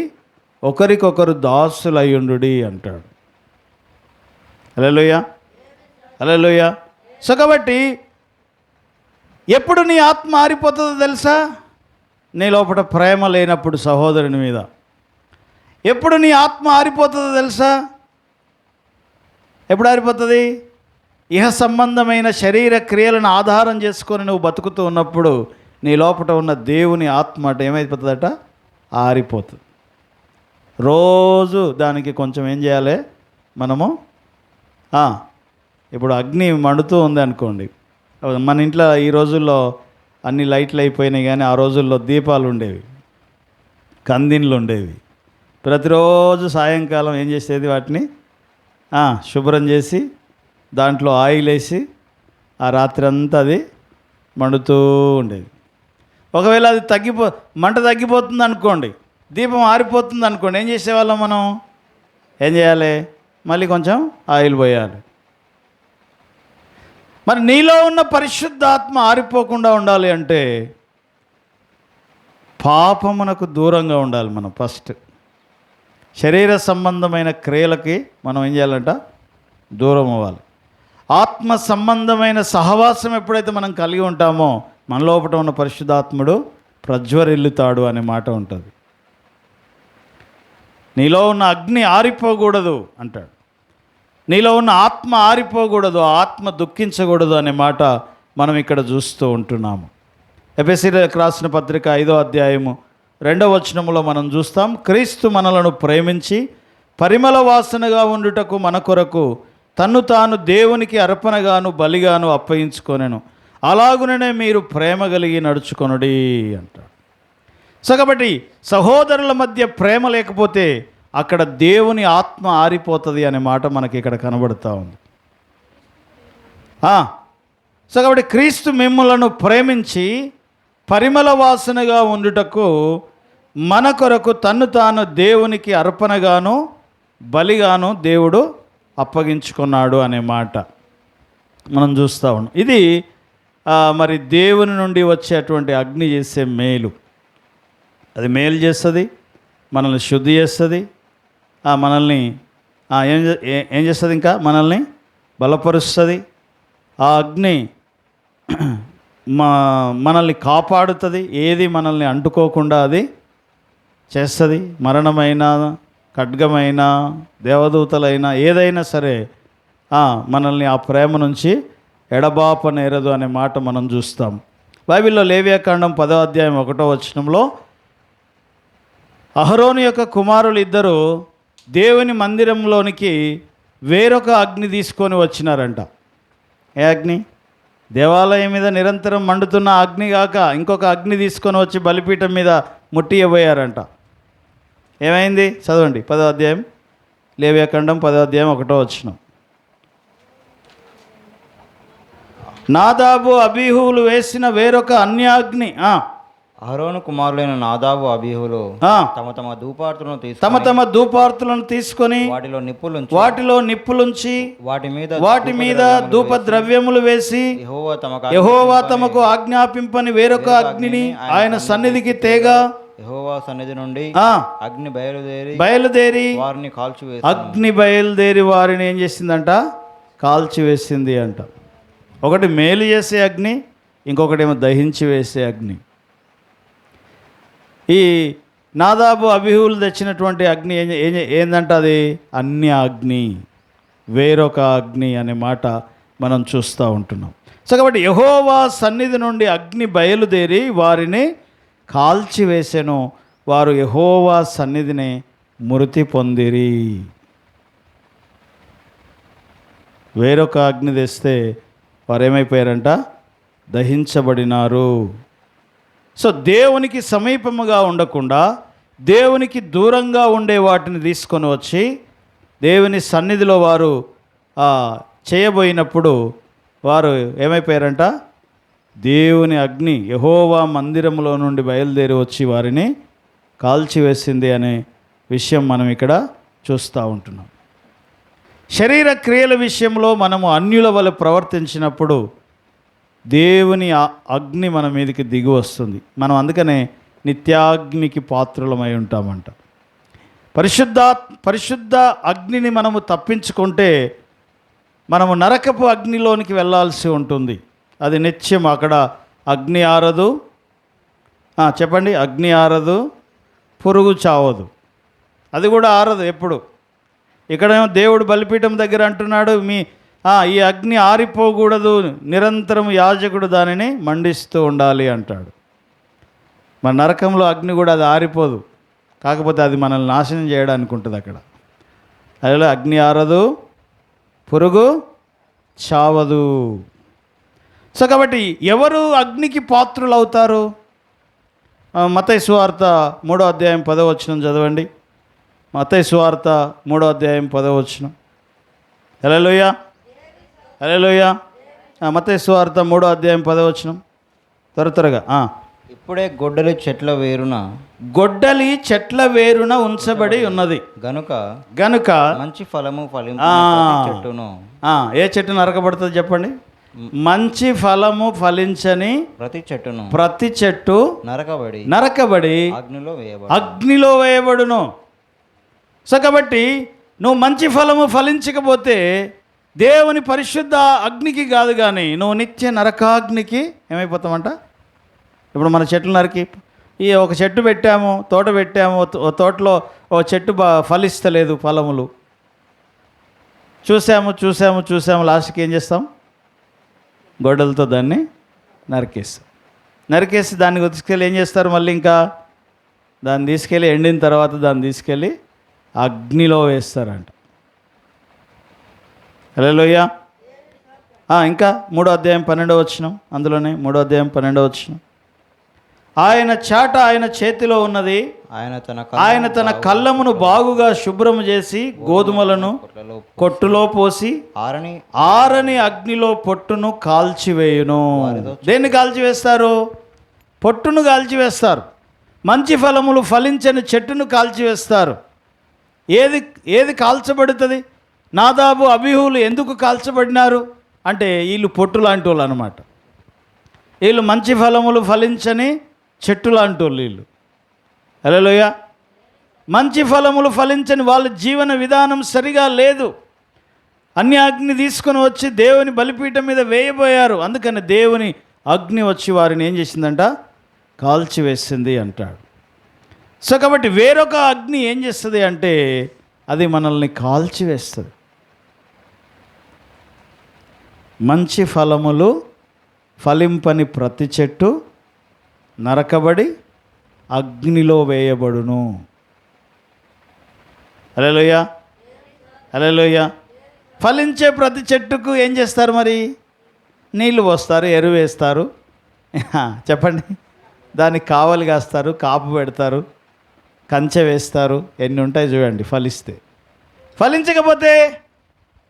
ఒకరికొకరు దాసులయ్యుండుడి అంటాడు. హల్లెలూయా, హల్లెలూయా. సో కాబట్టి ఎప్పుడు నీ ఆత్మ ఆరిపోతుందో తెలుసా? నీ లోపల ప్రేమ లేనప్పుడు సహోదరుని మీద. ఎప్పుడు నీ ఆత్మ ఆరిపోతుందో తెలుసా? ఎప్పుడు ఆరిపోతుంది? ఇహ సంబంధమైన శరీర క్రియలను ఆధారం చేసుకొని నువ్వు బతుకుతూ ఉన్నప్పుడు నీ లోపల ఉన్న దేవుని ఆత్మ అట ఏమైపోతుందట? ఆరిపోతుంది. రోజు దానికి కొంచెం ఏం చేయాలి మనము? ఇప్పుడు అగ్ని మండుతూ ఉంది అనుకోండి, మన ఇంట్లో ఈ రోజుల్లో అన్ని లైట్లు అయిపోయినాయి, కానీ ఆ రోజుల్లో దీపాలు ఉండేవి, కందిన్లు ఉండేవి. ప్రతిరోజు సాయంకాలం ఏం చేసేది? వాటిని శుభ్రం చేసి దాంట్లో ఆయిల్ వేసి ఆ రాత్రి అంతా అది మండుతూ ఉండేది. ఒకవేళ అది మంట తగ్గిపోతుంది అనుకోండి, దీపం ఆరిపోతుంది అనుకోండి, ఏం చేసేవాళ్ళం మనం? ఏం చేయాలి? మళ్ళీ కొంచెం ఆయిల్ పోయాలి. మరి నీలో ఉన్న పరిశుద్ధాత్మ ఆరిపోకుండా ఉండాలి అంటే పాపమునకు దూరంగా ఉండాలి. మనం ఫస్ట్ శరీర సంబంధమైన క్రియలకి మనం ఏం చేయాలంట? దూరం అవ్వాలి. ఆత్మ సంబంధమైన సహవాసం ఎప్పుడైతే మనం కలిగి ఉంటామో మన లోపల ఉన్న పరిశుద్ధాత్ముడు ప్రజ్వరిల్లుతాడు అనే మాట ఉంటుంది. నీలో ఉన్న అగ్ని ఆరిపోకూడదు అంటాడు. నీలో ఉన్న ఆత్మ ఆరిపోకూడదు, ఆత్మ దుఃఖించకూడదు అనే మాట మనం ఇక్కడ చూస్తూ ఉంటున్నాము. ఎఫెసీయులకు రాసిన పత్రిక 5వ అధ్యాయము 2వ వచనములో మనం చూస్తాం, క్రీస్తు మనలను ప్రేమించి పరిమళ వాసనగా ఉండుటకు మన కొరకు తన్ను తాను దేవునికి అర్పణగాను బలిగాను అప్పగించుకొనెను, అలాగుననే మీరు ప్రేమ కలిగి నడుచుకొనుడి అంటాడు. సో కాబట్టి సహోదరుల మధ్య ప్రేమ లేకపోతే అక్కడ దేవుని ఆత్మ ఆరిపోతుంది అనే మాట మనకి ఇక్కడ కనబడుతూ ఉంది. సో కాబట్టి క్రీస్తు మిమ్ములను ప్రేమించి పరిమళ వాసనగా ఉండుటకు మన కొరకు తన్ను తాను దేవునికి అర్పణగాను బలిగాను దేవుడు అప్పగించుకున్నాడు అనే మాట మనం చూస్తూ ఉన్నాం. ఇది మరి దేవుని నుండి వచ్చేటువంటి అగ్ని చేసే మేలు. అది మేలు చేస్తుంది, మనల్ని శుద్ధి చేస్తుంది, మనల్ని ఏం చేస్తుంది, ఇంకా మనల్ని బలపరుస్తుంది. ఆ అగ్ని మనల్ని కాపాడుతుంది, ఏది మనల్ని అంటుకోకుండా అది చేస్తుంది. మరణమైన, ఖడ్గమైన, దేవదూతలైనా ఏదైనా సరే మనల్ని ఆ ప్రేమ నుంచి ఎడబాపనేరదు అనే మాట మనం చూస్తాం. బైబిల్లో లేవియాకాండం 10వ అధ్యాయం 1వ వచనంలో అహరోను యొక్క కుమారులు ఇద్దరు దేవుని మందిరంలోనికి వేరొక అగ్ని తీసుకొని వచ్చినారంట. ఏ అగ్ని? దేవాలయం మీద నిరంతరం మండుతున్న అగ్ని కాక ఇంకొక అగ్ని తీసుకొని వచ్చి బలిపీఠం మీద ముట్టియబోయారంట. ఏమైంది? చదవండి 10వ అధ్యాయం, లేవియాకాండం 10వ అధ్యాయం 1వ వచనం. నాదాబు అబీహువులు వేసిన వేరొక అన్యాగ్ని. అహరోను కుమారులైన నాదాబు అబీహులు తమ తమ ధూపార్తులను తీసుకొని వాటిలో నిప్పులుంచి వాటి మీద ధూప ద్రవ్యములు వేసి యెహోవా తమకు ఆజ్ఞాపింపని వేరొక అగ్నిని ఆయన సన్నిధికి తేగా యెహోవా సన్నిధి నుండి అగ్ని బయలుదేరి వారిని కాల్చివేసి అగ్ని బయలుదేరి వారిని ఏం చేసిందంట? కాల్చివేసింది అంట. ఒకటి మేలు చేసే అగ్ని, ఇంకొకటి ఏమో దహించి వేసే అగ్ని. ఈ నాదాబు అబీహులు తెచ్చినటువంటి అగ్ని ఏందంట? అది అన్య అగ్ని, వేరొక అగ్ని అనే మాట మనం చూస్తూ ఉంటున్నాం. సో కాబట్టి యెహోవా సన్నిధి నుండి అగ్ని బయలుదేరి వారిని కాల్చివేసెను, వారు యెహోవా సన్నిధిని మృతి పొందిరి. వేరొక అగ్ని తెస్తే వారు ఏమైపోయారంట? దహించబడినారు. సో దేవునికి సమీపముగా ఉండకుండా దేవునికి దూరంగా ఉండే వాటిని తీసుకొని వచ్చి దేవుని సన్నిధిలో వారు చేయబోయినప్పుడు వారు ఏమైపోయారంట? దేవుని అగ్ని యెహోవా మందిరంలో నుండి బయలుదేరి వచ్చి వారిని కాల్చివేసింది అనే విషయం మనం ఇక్కడ చూస్తూ ఉంటున్నాం. శరీర క్రియల విషయంలో మనము అన్యుల వలె ప్రవర్తించినప్పుడు దేవుని అగ్ని మన మీదకి దిగి వస్తుంది. మనం అందుకనే నిత్యాగ్నికి పాత్రులమై ఉంటామంట. పరిశుద్ధ అగ్నిని మనము తప్పించుకుంటే మనము నరకపు అగ్నిలోనికి వెళ్ళాల్సి ఉంటుంది. అది నిత్యం అక్కడ అగ్ని ఆరదు. చెప్పండి, అగ్ని ఆరదు, పురుగు చావదు. అది కూడా ఆరదు ఎప్పుడు. ఇక్కడేమో దేవుడు బలిపీఠం దగ్గర అంటున్నాడు, ఈ అగ్ని ఆరిపోకూడదు, నిరంతరం యాజకుడు దానిని మండిస్తూ ఉండాలి అంటాడు. మన నరకంలో అగ్ని కూడా అది ఆరిపోదు, కాకపోతే అది మనల్ని నాశనం చేయడానికి ఉంటుంది అక్కడ. అదే అగ్ని ఆరదు, పురుగు చావదు. సో కాబట్టి ఎవరు అగ్నికి పాత్రులు అవుతారు? మత్తయి సువార్త 3వ అధ్యాయం 10వ వచనం చదవండి. మత్తయి సువార్త 3వ అధ్యాయం 10వ వచనం. హల్లెలూయా, హల్లెలూయా. మత్తయి సువార్త 3వ అధ్యాయం 10వ వచనం త్వరగా. ఇప్పుడే గొడ్డలి చెట్ల వేరున ఉంచబడి ఉన్నది గనుక మంచి ఫలము చెట్టును. ఏ చెట్టు నరకబడుతుంది చెప్పండి? మంచి ఫలము ఫలించని ప్రతి చెట్టు నరకబడి అగ్నిలో వేయబడును. సో కాబట్టి నువ్వు మంచి ఫలము ఫలించకపోతే దేవుని పరిశుద్ధ అగ్నికి కాదు, కానీ నువ్వు నిత్య నరకాగ్నికి ఏమైపోతామంట. ఇప్పుడు మన చెట్లు నరికి ఈ ఒక చెట్టు పెట్టాము, తోట పెట్టాము, తోటలో ఒక చెట్టు ఫలిస్తలేదు ఫలములు, చూసాము లాస్ట్కి ఏం చేస్తాం, గొడ్డలతో దాన్ని నరికేసి దాన్ని తీసుకెళ్ళి ఏం చేస్తారు, మళ్ళీ ఇంకా దాన్ని తీసుకెళ్ళి ఎండిన తర్వాత దాన్ని తీసుకెళ్ళి అగ్నిలో వేస్తారంట. హల్లెలూయా. ఇంకా 3వ అధ్యాయం 12వ వచనం, అందులోనే 3వ అధ్యాయం 12వ వచనం. ఆయన చాట ఆయన చేతిలో ఉన్నది, ఆయన తన కళ్ళమును బాగుగా శుభ్రము చేసి గోధుమలను కొట్టులో పోసి ఆరని అగ్నిలో పొట్టును కాల్చివేయును. దేన్ని కాల్చివేస్తారు? పొట్టును కాల్చివేస్తారు. మంచి ఫలములు ఫలించని చెట్టును కాల్చివేస్తారు. ఏది కాల్చబడుతుంది? నాదాబు అబీహులు ఎందుకు కాల్చబడినారు అంటే వీళ్ళు పొట్టు లాంటి వాళ్ళు అనమాట. వీళ్ళు మంచి ఫలములు ఫలించని చెట్టు లాంటి వాళ్ళు వీళ్ళు. హల్లెలూయా. మంచి ఫలములు ఫలించని వాళ్ళ జీవన విధానం సరిగా లేదు. అన్ని అగ్ని తీసుకొని వచ్చి దేవుని బలిపీఠం మీద వేయబోయారు. అందుకని దేవుని అగ్ని వచ్చి వారిని ఏం చేసిందంట, కాల్చివేసింది అంటాడు. సో కాబట్టి వేరొక అగ్ని ఏం చేస్తుంది అంటే అది మనల్ని కాల్చివేస్తుంది. మంచి ఫలములు ఫలింపని ప్రతి చెట్టు నరకబడి అగ్నిలో వేయబడును. హల్లెలూయా, హల్లెలూయా. ఫలించే ప్రతి చెట్టుకు ఏం చేస్తారు మరి? నీళ్లు పోస్తారు, ఎరువు వేస్తారు, చెప్పండి, దానికి కావలి కాస్తారు, కాపు పెడతారు, కంచె వేస్తారు, ఎన్ని ఉంటాయి చూడండి. ఫలించకపోతే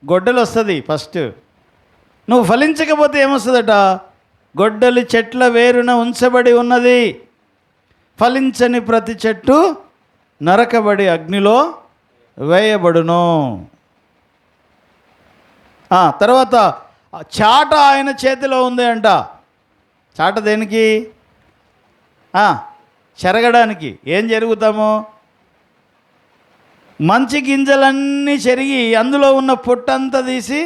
గొడ్డలు వస్తుంది. ఫస్ట్ నువ్వు ఫలించకపోతే ఏమొస్తుందట, గొడ్డలి చెట్ల వేరున ఉంచబడి ఉన్నది, ఫలించని ప్రతి చెట్టు నరకబడి అగ్నిలో వేయబడును. తర్వాత చాట ఆయన చేతిలో ఉంది అంట. చాట దేనికి? చెరగడానికి. ఏం జరుగుతామో, మంచి గింజలన్నీ చెరిగి అందులో ఉన్న పొట్టంతా తీసి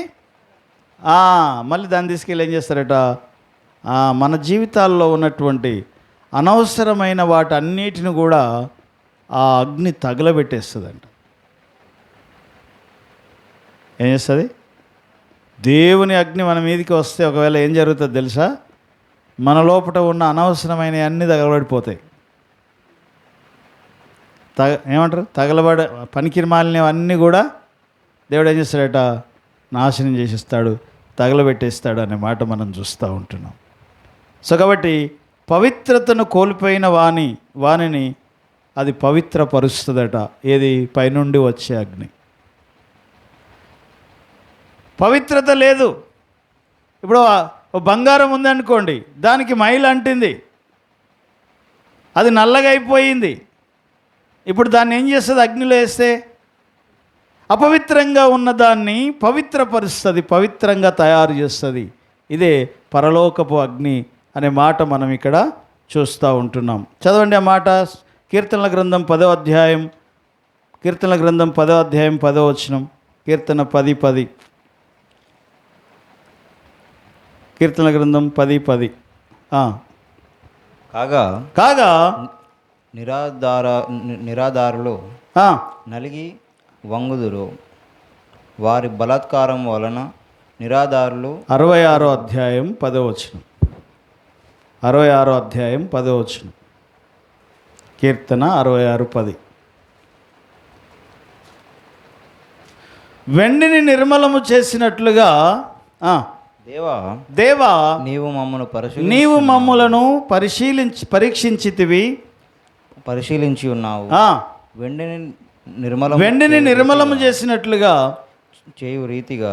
మళ్ళీ దాన్ని తీసుకెళ్ళి ఏం చేస్తారట, మన జీవితాల్లో ఉన్నటువంటి అనవసరమైన వాటన్నిటిని కూడా ఆ అగ్ని తగలబెట్టేస్తుందంట. ఏం చేస్తుంది? దేవుని అగ్ని మన మీదకి వస్తే ఒకవేళ ఏం జరుగుతుంది తెలుసా? మన లోపల ఉన్న అనవసరమైన అన్నీ తగలబడిపోతాయి. ఏమంటారు, పనికి మాలినవన్నీ కూడా దేవుడు ఏం చేస్తాడట, నాశనం చేసేస్తాడు, తగలబెట్టేస్తాడు అనే మాట మనం చూస్తూ ఉంటున్నాం. సో కాబట్టి పవిత్రతను కోల్పోయిన వానిని అది పవిత్రపరుస్తుందట. ఏది? పైనుండి వచ్చే అగ్ని. పవిత్రత లేదు. ఇప్పుడు బంగారం ఉందనుకోండి, దానికి మైలు అంటింది, అది నల్లగా అయిపోయింది. ఇప్పుడు దాన్ని ఏం చేస్తుంది? అగ్నిలో వేస్తే అపవిత్రంగా ఉన్నదాన్ని పవిత్రపరుస్తుంది, పవిత్రంగా తయారు చేస్తుంది. ఇదే పరలోకపు అగ్ని అనే మాట మనం ఇక్కడ చూస్తూ ఉంటున్నాం. చదవండి ఆ మాట. కీర్తనల గ్రంథం 10వ అధ్యాయం, కీర్తనల గ్రంథం 10వ అధ్యాయం 10వ వచనం. కీర్తన 10:10. కీర్తనల గ్రంథం 10:10. కాగా నిరాధారులు నలిగి వంగుదురు, వారి బలాత్కారం వలన నిరాధారులు. 66వ అధ్యాయం 10వ వచనం. 66వ అధ్యాయం 10వ వచనం. కీర్తన 66:10. వెండిని నిర్మలము చేసినట్లుగా దేవా నీవు మమ్ములను పరిశీలించి ఉన్నావు. వెండిని నిర్మలము చేసినట్లుగా చేయు రీతిగా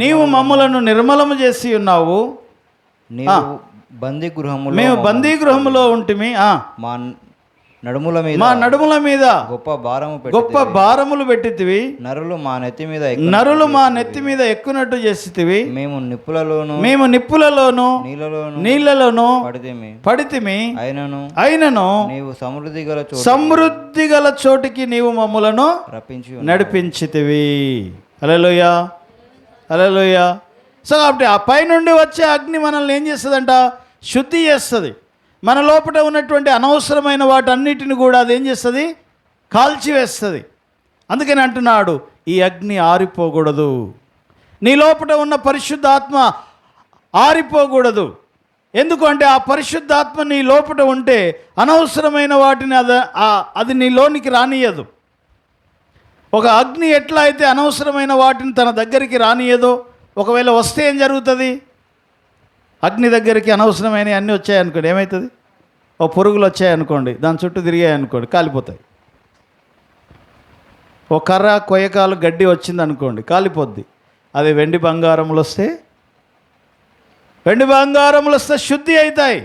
నీవు మమ్ములను నిర్మలము చేసి ఉన్నావు. మేము బందీగృహములో ఉంటిమి. నడుముల మీద మా నడుముల మీద గొప్ప భారములు పెట్టితివి, నరులు మా నెత్తి మీద ఎక్కునట్టు చేసితివి. మేము నిప్పులలోను నీళ్లలోను పడితిమి, అయినను నీవు సమృద్ధి గల చోటికి నీవు మమ్ములను నడిపించితివి. హల్లెలూయా, హల్లెలూయా. సో కాబట్టి ఆ పైనుండి వచ్చే అగ్ని మనల్ని ఏం చేస్తుందంట? శుద్ధి చేస్తుంది. మన లోపల ఉన్నటువంటి అనవసరమైన వాటన్నిటిని కూడా అది ఏం చేస్తుంది? కాల్చివేస్తుంది. అందుకని అంటున్నాడు, ఈ అగ్ని ఆరిపోకూడదు. నీ లోపల ఉన్న పరిశుద్ధాత్మ ఆరిపోకూడదు. ఎందుకు అంటే ఆ పరిశుద్ధాత్మ నీ లోపల ఉంటే అనవసరమైన వాటిని అది నీలోనికి రానియదు. ఒక అగ్ని ఎట్లా అయితే అనవసరమైన వాటిని తన దగ్గరికి రానియదో, ఒకవేళ వస్తే ఏం జరుగుతుంది? అగ్ని దగ్గరికి అనవసరమైనవి అన్నీ వచ్చాయనుకోండి, ఏమవుతుంది? ఓ పురుగులు వచ్చాయనుకోండి, దాని చుట్టూ తిరిగాయనుకోండి, కాలిపోతాయి. ఓ కర్ర కొయ్యకాలు గడ్డి వచ్చిందనుకోండి, కాలిపోద్ది. అది వెండి బంగారములు వస్తే శుద్ధి అవుతాయి.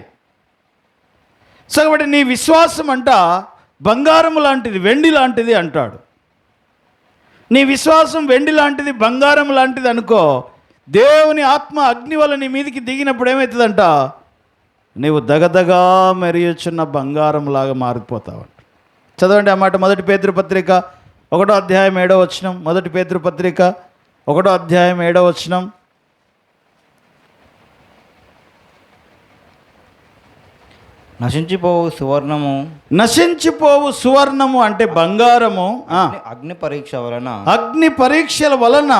సో కాబట్టి నీ విశ్వాసం అంట బంగారము లాంటిది, వెండి లాంటిది అంటాడు. నీ విశ్వాసం వెండి లాంటిది, బంగారం లాంటిది అనుకో. దేవుని ఆత్మ అగ్ని వల్ల నీ మీదికి దిగినప్పుడు ఏమవుతుందంట? నీవు దగదగా మెరియుచున్న బంగారంలాగా మారిపోతావంట. చదవండి ఆ మాట. 1 పేతురు పత్రిక 1వ అధ్యాయం 7వ వచనం. 1 పేతురు పత్రిక 1వ అధ్యాయం 7వ వచనం. నశించిపోవు సువర్ణము అంటే బంగారము అగ్ని పరీక్షల వలన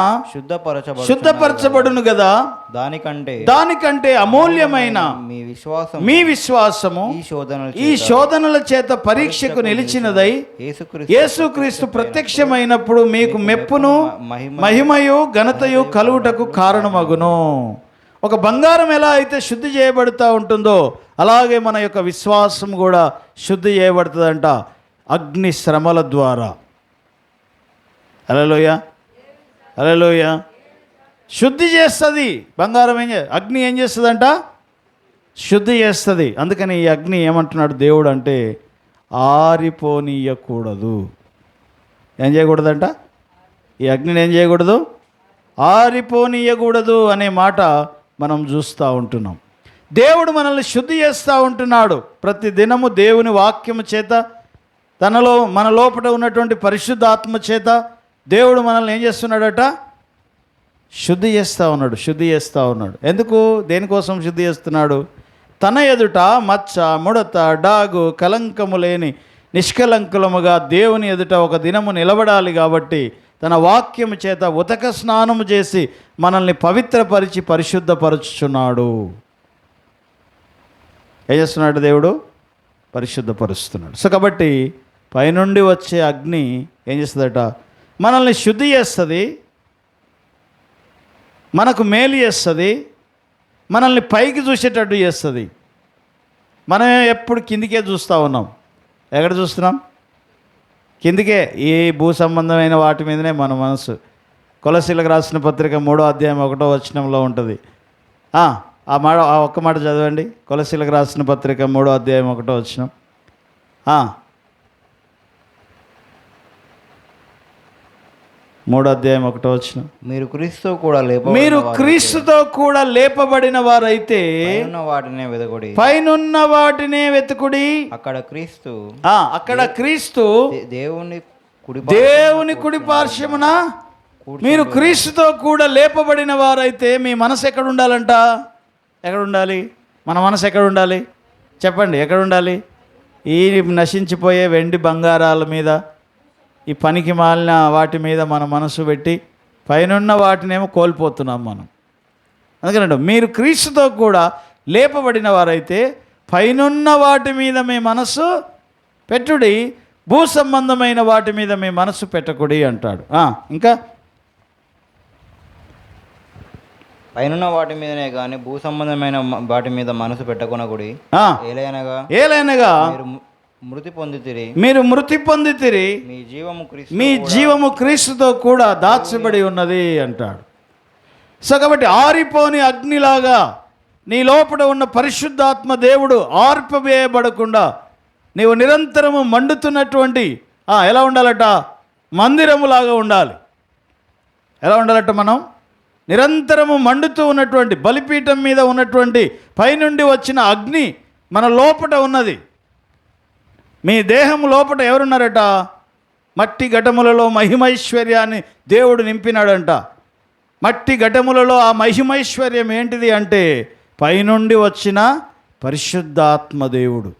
శుద్ధపరచబడును కదా. దానికంటే అమూల్యమైన మీ విశ్వాసము ఈ శోధనల చేత పరీక్షకు నిలిచినదై యేసుక్రీస్తు ప్రత్యక్షమైనప్పుడు మీకు మెప్పును మహిమయు ఘనతయు కలుగుటకు కారణమగును. ఒక బంగారం ఎలా అయితే శుద్ధి చేయబడుతూ ఉంటుందో అలాగే మన యొక్క విశ్వాసం కూడా శుద్ధి చేయబడుతుందంట అగ్ని శ్రమల ద్వారా. హల్లెలూయా, హల్లెలూయా. శుద్ధి చేస్తుంది బంగారం. అగ్ని ఏం చేస్తుందంట? శుద్ధి చేస్తుంది. అందుకని ఈ అగ్ని ఏమంటున్నాడు దేవుడు అంటే ఆరిపోనీయకూడదు. ఏం చేయకూడదంట? ఈ అగ్నిని ఏం చేయకూడదు? ఆరిపోనీయకూడదు అనే మాట మనం చూస్తూ ఉంటున్నాం. దేవుడు మనల్ని శుద్ధి చేస్తూ ఉంటున్నాడు. ప్రతి దినము దేవుని వాక్యము చేత మన లోపల ఉన్నటువంటి పరిశుద్ధాత్మ చేత దేవుడు మనల్ని ఏం చేస్తున్నాడట? శుద్ధి చేస్తూ ఉన్నాడు. ఎందుకు? దేనికోసం శుద్ధి చేస్తున్నాడు? తన ఎదుట మచ్చ, ముడత, డాగు, కలంకము లేని నిష్కలంకులముగా దేవుని ఎదుట ఒక దినము నిలబడాలి. కాబట్టి తన వాక్యము చేత ఉతక స్నానము చేసి మనల్ని పవిత్రపరిచి పరిశుద్ధపరుచుచున్నాడు. ఏం చేస్తున్నాడు దేవుడు? పరిశుద్ధపరుస్తున్నాడు. సో కాబట్టి పైనుండి వచ్చే అగ్ని ఏం చేస్తుందట? మనల్ని శుద్ధి చేస్తుంది, మనకు మేలు చేస్తుంది, మనల్ని పైకి చూసేటట్టు చేస్తుంది. మనం ఎప్పుడు కిందికే చూస్తూ ఉన్నాం. ఎక్కడ చూస్తున్నాం? కిందికే. ఈ భూ సంబంధమైన వాటి మీదనే మన మనసు. కొలసీలకు రాసిన పత్రిక 3వ అధ్యాయం 1వ వచనంలో ఉంటుంది. ఆ ఒక్క మాట చదవండి. కొలసీలకు రాసిన పత్రిక 3వ అధ్యాయం 1వ వచనం. 3వ అధ్యాయం 1వ వచనం. మీరు క్రీస్తుతో కూడా లేపబడిన వారైతే పైనున్న వాటినే వెతుకుడి. అక్కడ క్రీస్తు దేవుని కుడి పార్శ్వమున. మీరు క్రీస్తుతో కూడా లేపబడిన వారైతే మీ మనసు ఎక్కడ ఉండాలంట? ఎక్కడ ఉండాలి? మన మనసు ఎక్కడ ఉండాలి? చెప్పండి, ఎక్కడ ఉండాలి? ఈ నశించిపోయే వెండి బంగారాల మీద, ఈ పనికి మాలిన వాటి మీద మన మనసు పెట్టి పైనున్న వాటినేమో కోల్పోతున్నాం మనం. అందుకనండి, మీరు క్రీస్తుతో కూడా లేపబడిన వారైతే పైనున్న వాటి మీద మీ మనసు పెట్టుడి, భూ సంబంధమైన వాటి మీద మీ మనసు పెట్టకుడి అంటాడు. ఇంకా పైనున్న వాటి మీదనే కానీ భూ సంబంధమైన వాటి మీద మనసు పెట్టకొనకుడి. ఏలైనగా మీరు మృతి పొందితిరి, మీ జీవము క్రీస్తుతో కూడా దాచబడి ఉన్నది అంటాడు. సో కాబట్టి ఆరిపోని అగ్నిలాగా నీ లోపల ఉన్న పరిశుద్ధాత్మ దేవుడు ఆర్పవేయబడకుండా నీవు నిరంతరము మండుతున్నటువంటి ఎలా ఉండాలట? మందిరములాగా ఉండాలి. ఎలా ఉండాలట? మనం నిరంతరము మండుతూ ఉన్నటువంటి బలిపీఠం మీద ఉన్నటువంటి పైనుండి వచ్చిన అగ్ని మన లోపట ఉన్నది. మీ దేహం లోపట ఎవరున్నారట? మట్టి ఘటములలో మహిమైశ్వర్యాన్ని దేవుడు నింపినాడంట. మట్టి ఘటములలో ఆ మహిమైశ్వర్యం ఏంటిది అంటే పైనుండి వచ్చిన పరిశుద్ధాత్మ దేవుడు.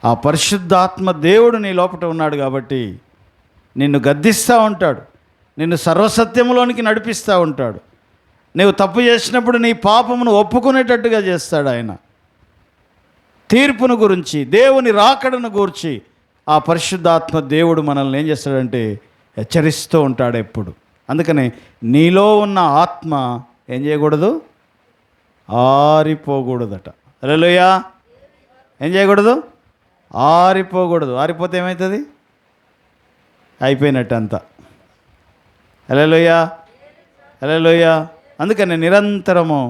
ఆ పరిశుద్ధాత్మ దేవుడు నీ లోపట ఉన్నాడు కాబట్టి నిన్ను గద్దిస్తూ ఉంటాడు, నిన్ను సర్వసత్యంలోనికి నడిపిస్తూ ఉంటాడు. నీవు తప్పు చేసినప్పుడు నీ పాపమును ఒప్పుకునేటట్టుగా చేస్తాడు ఆయన. తీర్పును గురించి, దేవుని రాకడను గురించి ఆ పరిశుద్ధాత్మ దేవుడు మనల్ని ఏం చేస్తాడంటే హెచ్చరిస్తూ ఉంటాడు ఎప్పుడు. అందుకని నీలో ఉన్న ఆత్మ ఏం చేయకూడదు? ఆరిపోకూడదట. హల్లెలూయా. ఏం చేయకూడదు? ఆరిపోకూడదు. ఆరిపోతే ఏమవుతుంది? అయిపోయినట్టు అంతా. హల్లెలూయా, హల్లెలూయా. అందుకని నిరంతరము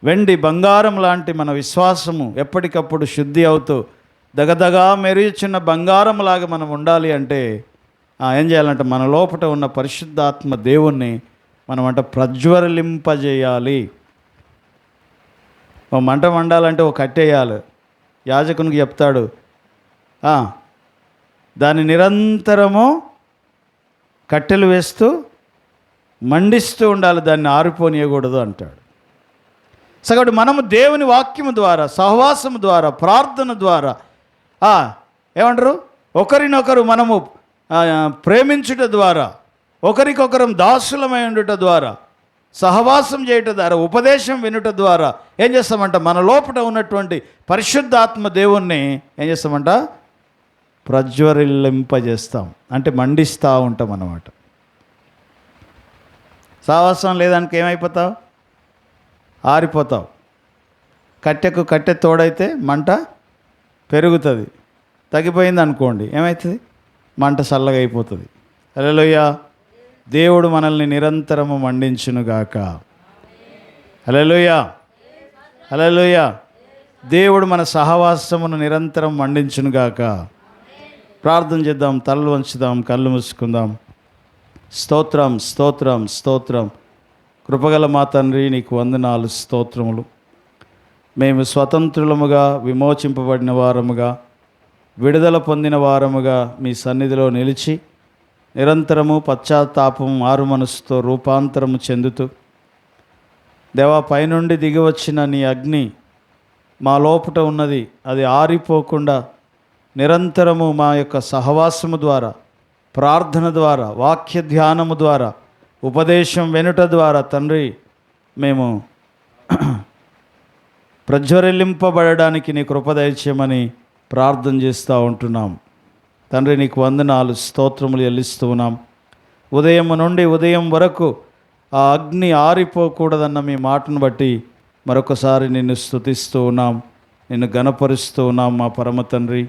వెండి బంగారం లాంటి మన విశ్వాసము ఎప్పటికప్పుడు శుద్ధి అవుతూ దగదగా మెరుగుచున్న బంగారంలాగా మనం ఉండాలి అంటే ఏం చేయాలంటే మన లోపల ఉన్న పరిశుద్ధాత్మ దేవుణ్ణి మనమంట ప్రజ్వలింపజేయాలి. ఓ మంట మండాలంటే ఒక కట్టేయాలి. యాజకునికి చెప్తాడు, దాన్ని నిరంతరము కట్టెలు వేస్తూ మండిస్తూ ఉండాలి, దాన్ని ఆరిపోనియకూడదు అంటాడు. కాబట్టి మనము దేవుని వాక్యము ద్వారా, సహవాసము ద్వారా, ప్రార్థన ద్వారా ఏమంటారు ఒకరినొకరు మనము ప్రేమించుట ద్వారా, ఒకరికొకరం దాసులమై ఉండుట ద్వారా, సహవాసం చేయటం ద్వారా, ఉపదేశం వినుట ద్వారా ఏం చేస్తామంట? మన లోపల ఉన్నటువంటి పరిశుద్ధాత్మ దేవుణ్ణి ఏం చేస్తామంట? ప్రజ్వలింపజేస్తాం. అంటే మండిస్తూ ఉంటాం అన్నమాట. సహవాసం లేదానికి ఏమైపోతావు? ఆరిపోతావు. కట్టెకు కట్టె తోడైతే మంట పెరుగుతుంది. తగ్గిపోయింది అనుకోండి, ఏమవుతుంది? మంట చల్లగా అయిపోతుంది. హల్లెలూయా. దేవుడు మనల్ని నిరంతరము మండించునుగాక. హల్లెలూయా, హల్లెలూయా. దేవుడు మన సహవాసమును నిరంతరం మండించునుగాక. ప్రార్థన చేద్దాం, తలలు వంచుదాం, కళ్ళు మూసుకుందాం. స్తోత్రం, స్తోత్రం, స్తోత్రం. కృపగల మా తండ్రి, నీకు వందనాలు, స్తోత్రములు. మేము స్వతంత్రులముగా, విమోచింపబడిన వారముగా, విడుదల పొందిన వారముగా మీ సన్నిధిలో నిలిచి నిరంతరము పశ్చాత్తాపం, మారు మనసుతో రూపాంతరము చెందుతూ దేవా పైనుండి దిగి వచ్చిన నీ అగ్ని మా లోపట ఉన్నది, అది ఆరిపోకుండా నిరంతరము మా యొక్క సహవాసము ద్వారా, ప్రార్థన ద్వారా, వాక్య ధ్యానము ద్వారా, ఉపదేశం వెనుట ద్వారా తండ్రి మేము ప్రజ్వలింపబడడానికి నీ కృప దయచేయమని ప్రార్థన చేస్తూ ఉంటున్నాం. తండ్రి నీకు వందనాలు, స్తోత్రములు చెల్లిస్తూ ఉన్నాం. ఉదయం నుండి ఉదయం వరకు ఆ అగ్ని ఆరిపోకూడదన్న మీ మాటను బట్టి మరొకసారి నిన్ను స్తుతిస్తూ ఉన్నాం, నిన్ను గణపరుస్తూ ఉన్నాం. మా పరమ తండ్రి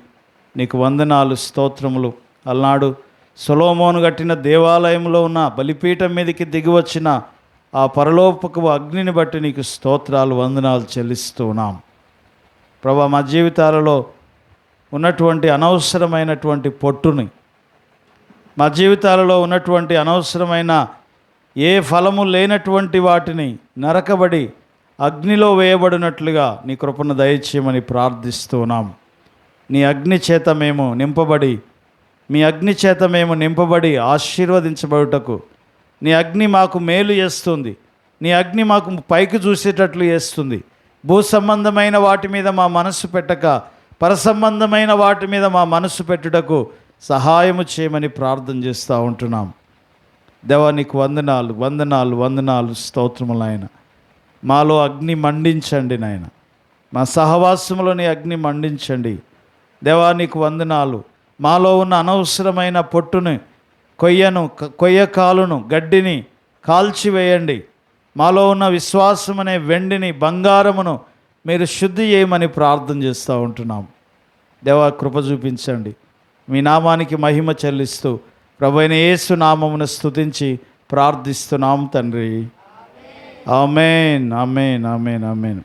నీకు వందనాలు, స్తోత్రములు. అలనాడు సొలొమోను కట్టిన దేవాలయంలో ఉన్న బలిపీఠం మీదకి దిగి వచ్చిన ఆ పరలోకపు అగ్నిని బట్టి నీకు స్తోత్రాలు, వందనాలు చెల్లిస్తూ ఉన్నాం. ప్రభా, మా జీవితాలలో ఉన్నటువంటి అనవసరమైనటువంటి పొట్టుని, మా జీవితాలలో ఉన్నటువంటి అనవసరమైన ఏ ఫలము లేనటువంటి వాటిని నరకబడి అగ్నిలో వేయబడినట్లుగా నీ కృపను దయచేయమని ప్రార్థిస్తున్నాం. నీ అగ్ని చేత మేము నింపబడి, మీ అగ్ని చేత మేము నింపబడి ఆశీర్వదించబడుటకు నీ అగ్ని మాకు మేలు చేస్తుంది. నీ అగ్ని మాకు పైకి చూసేటట్లు చేస్తుంది. భూ సంబంధమైన వాటి మీద మా మనస్సు పెట్టక పరసంబంధమైన వాటి మీద మా మనస్సు పెట్టుటకు సహాయము చేయమని ప్రార్థన చేస్తూ ఉంటున్నాం. దేవా నీకు వందనాలు, వందనాలు, వందనాలు, స్తోత్రములు నాయన. మాలో అగ్ని మండించండి నాయన, మా సహవాసములో నీ అగ్ని మండించండి. దేవా నీకు వందనాలు. మాలో ఉన్న అనవసరమైన పొట్టును, కొయ్యకాలును, గడ్డిని కాల్చివేయండి. మాలో ఉన్న విశ్వాసం అనే వెండిని, బంగారమును మీరు శుద్ధి చేయమని ప్రార్థన చేస్తూ ఉంటున్నాం. దేవా కృప చూపించండి. మీ నామానికి మహిమ చెల్లిస్తూ ప్రభువైన యేసు నామమును స్తుతించి ప్రార్థిస్తున్నాం తండ్రి. ఆమేన్, ఆమేన్, ఆమేన్, ఆమేన్.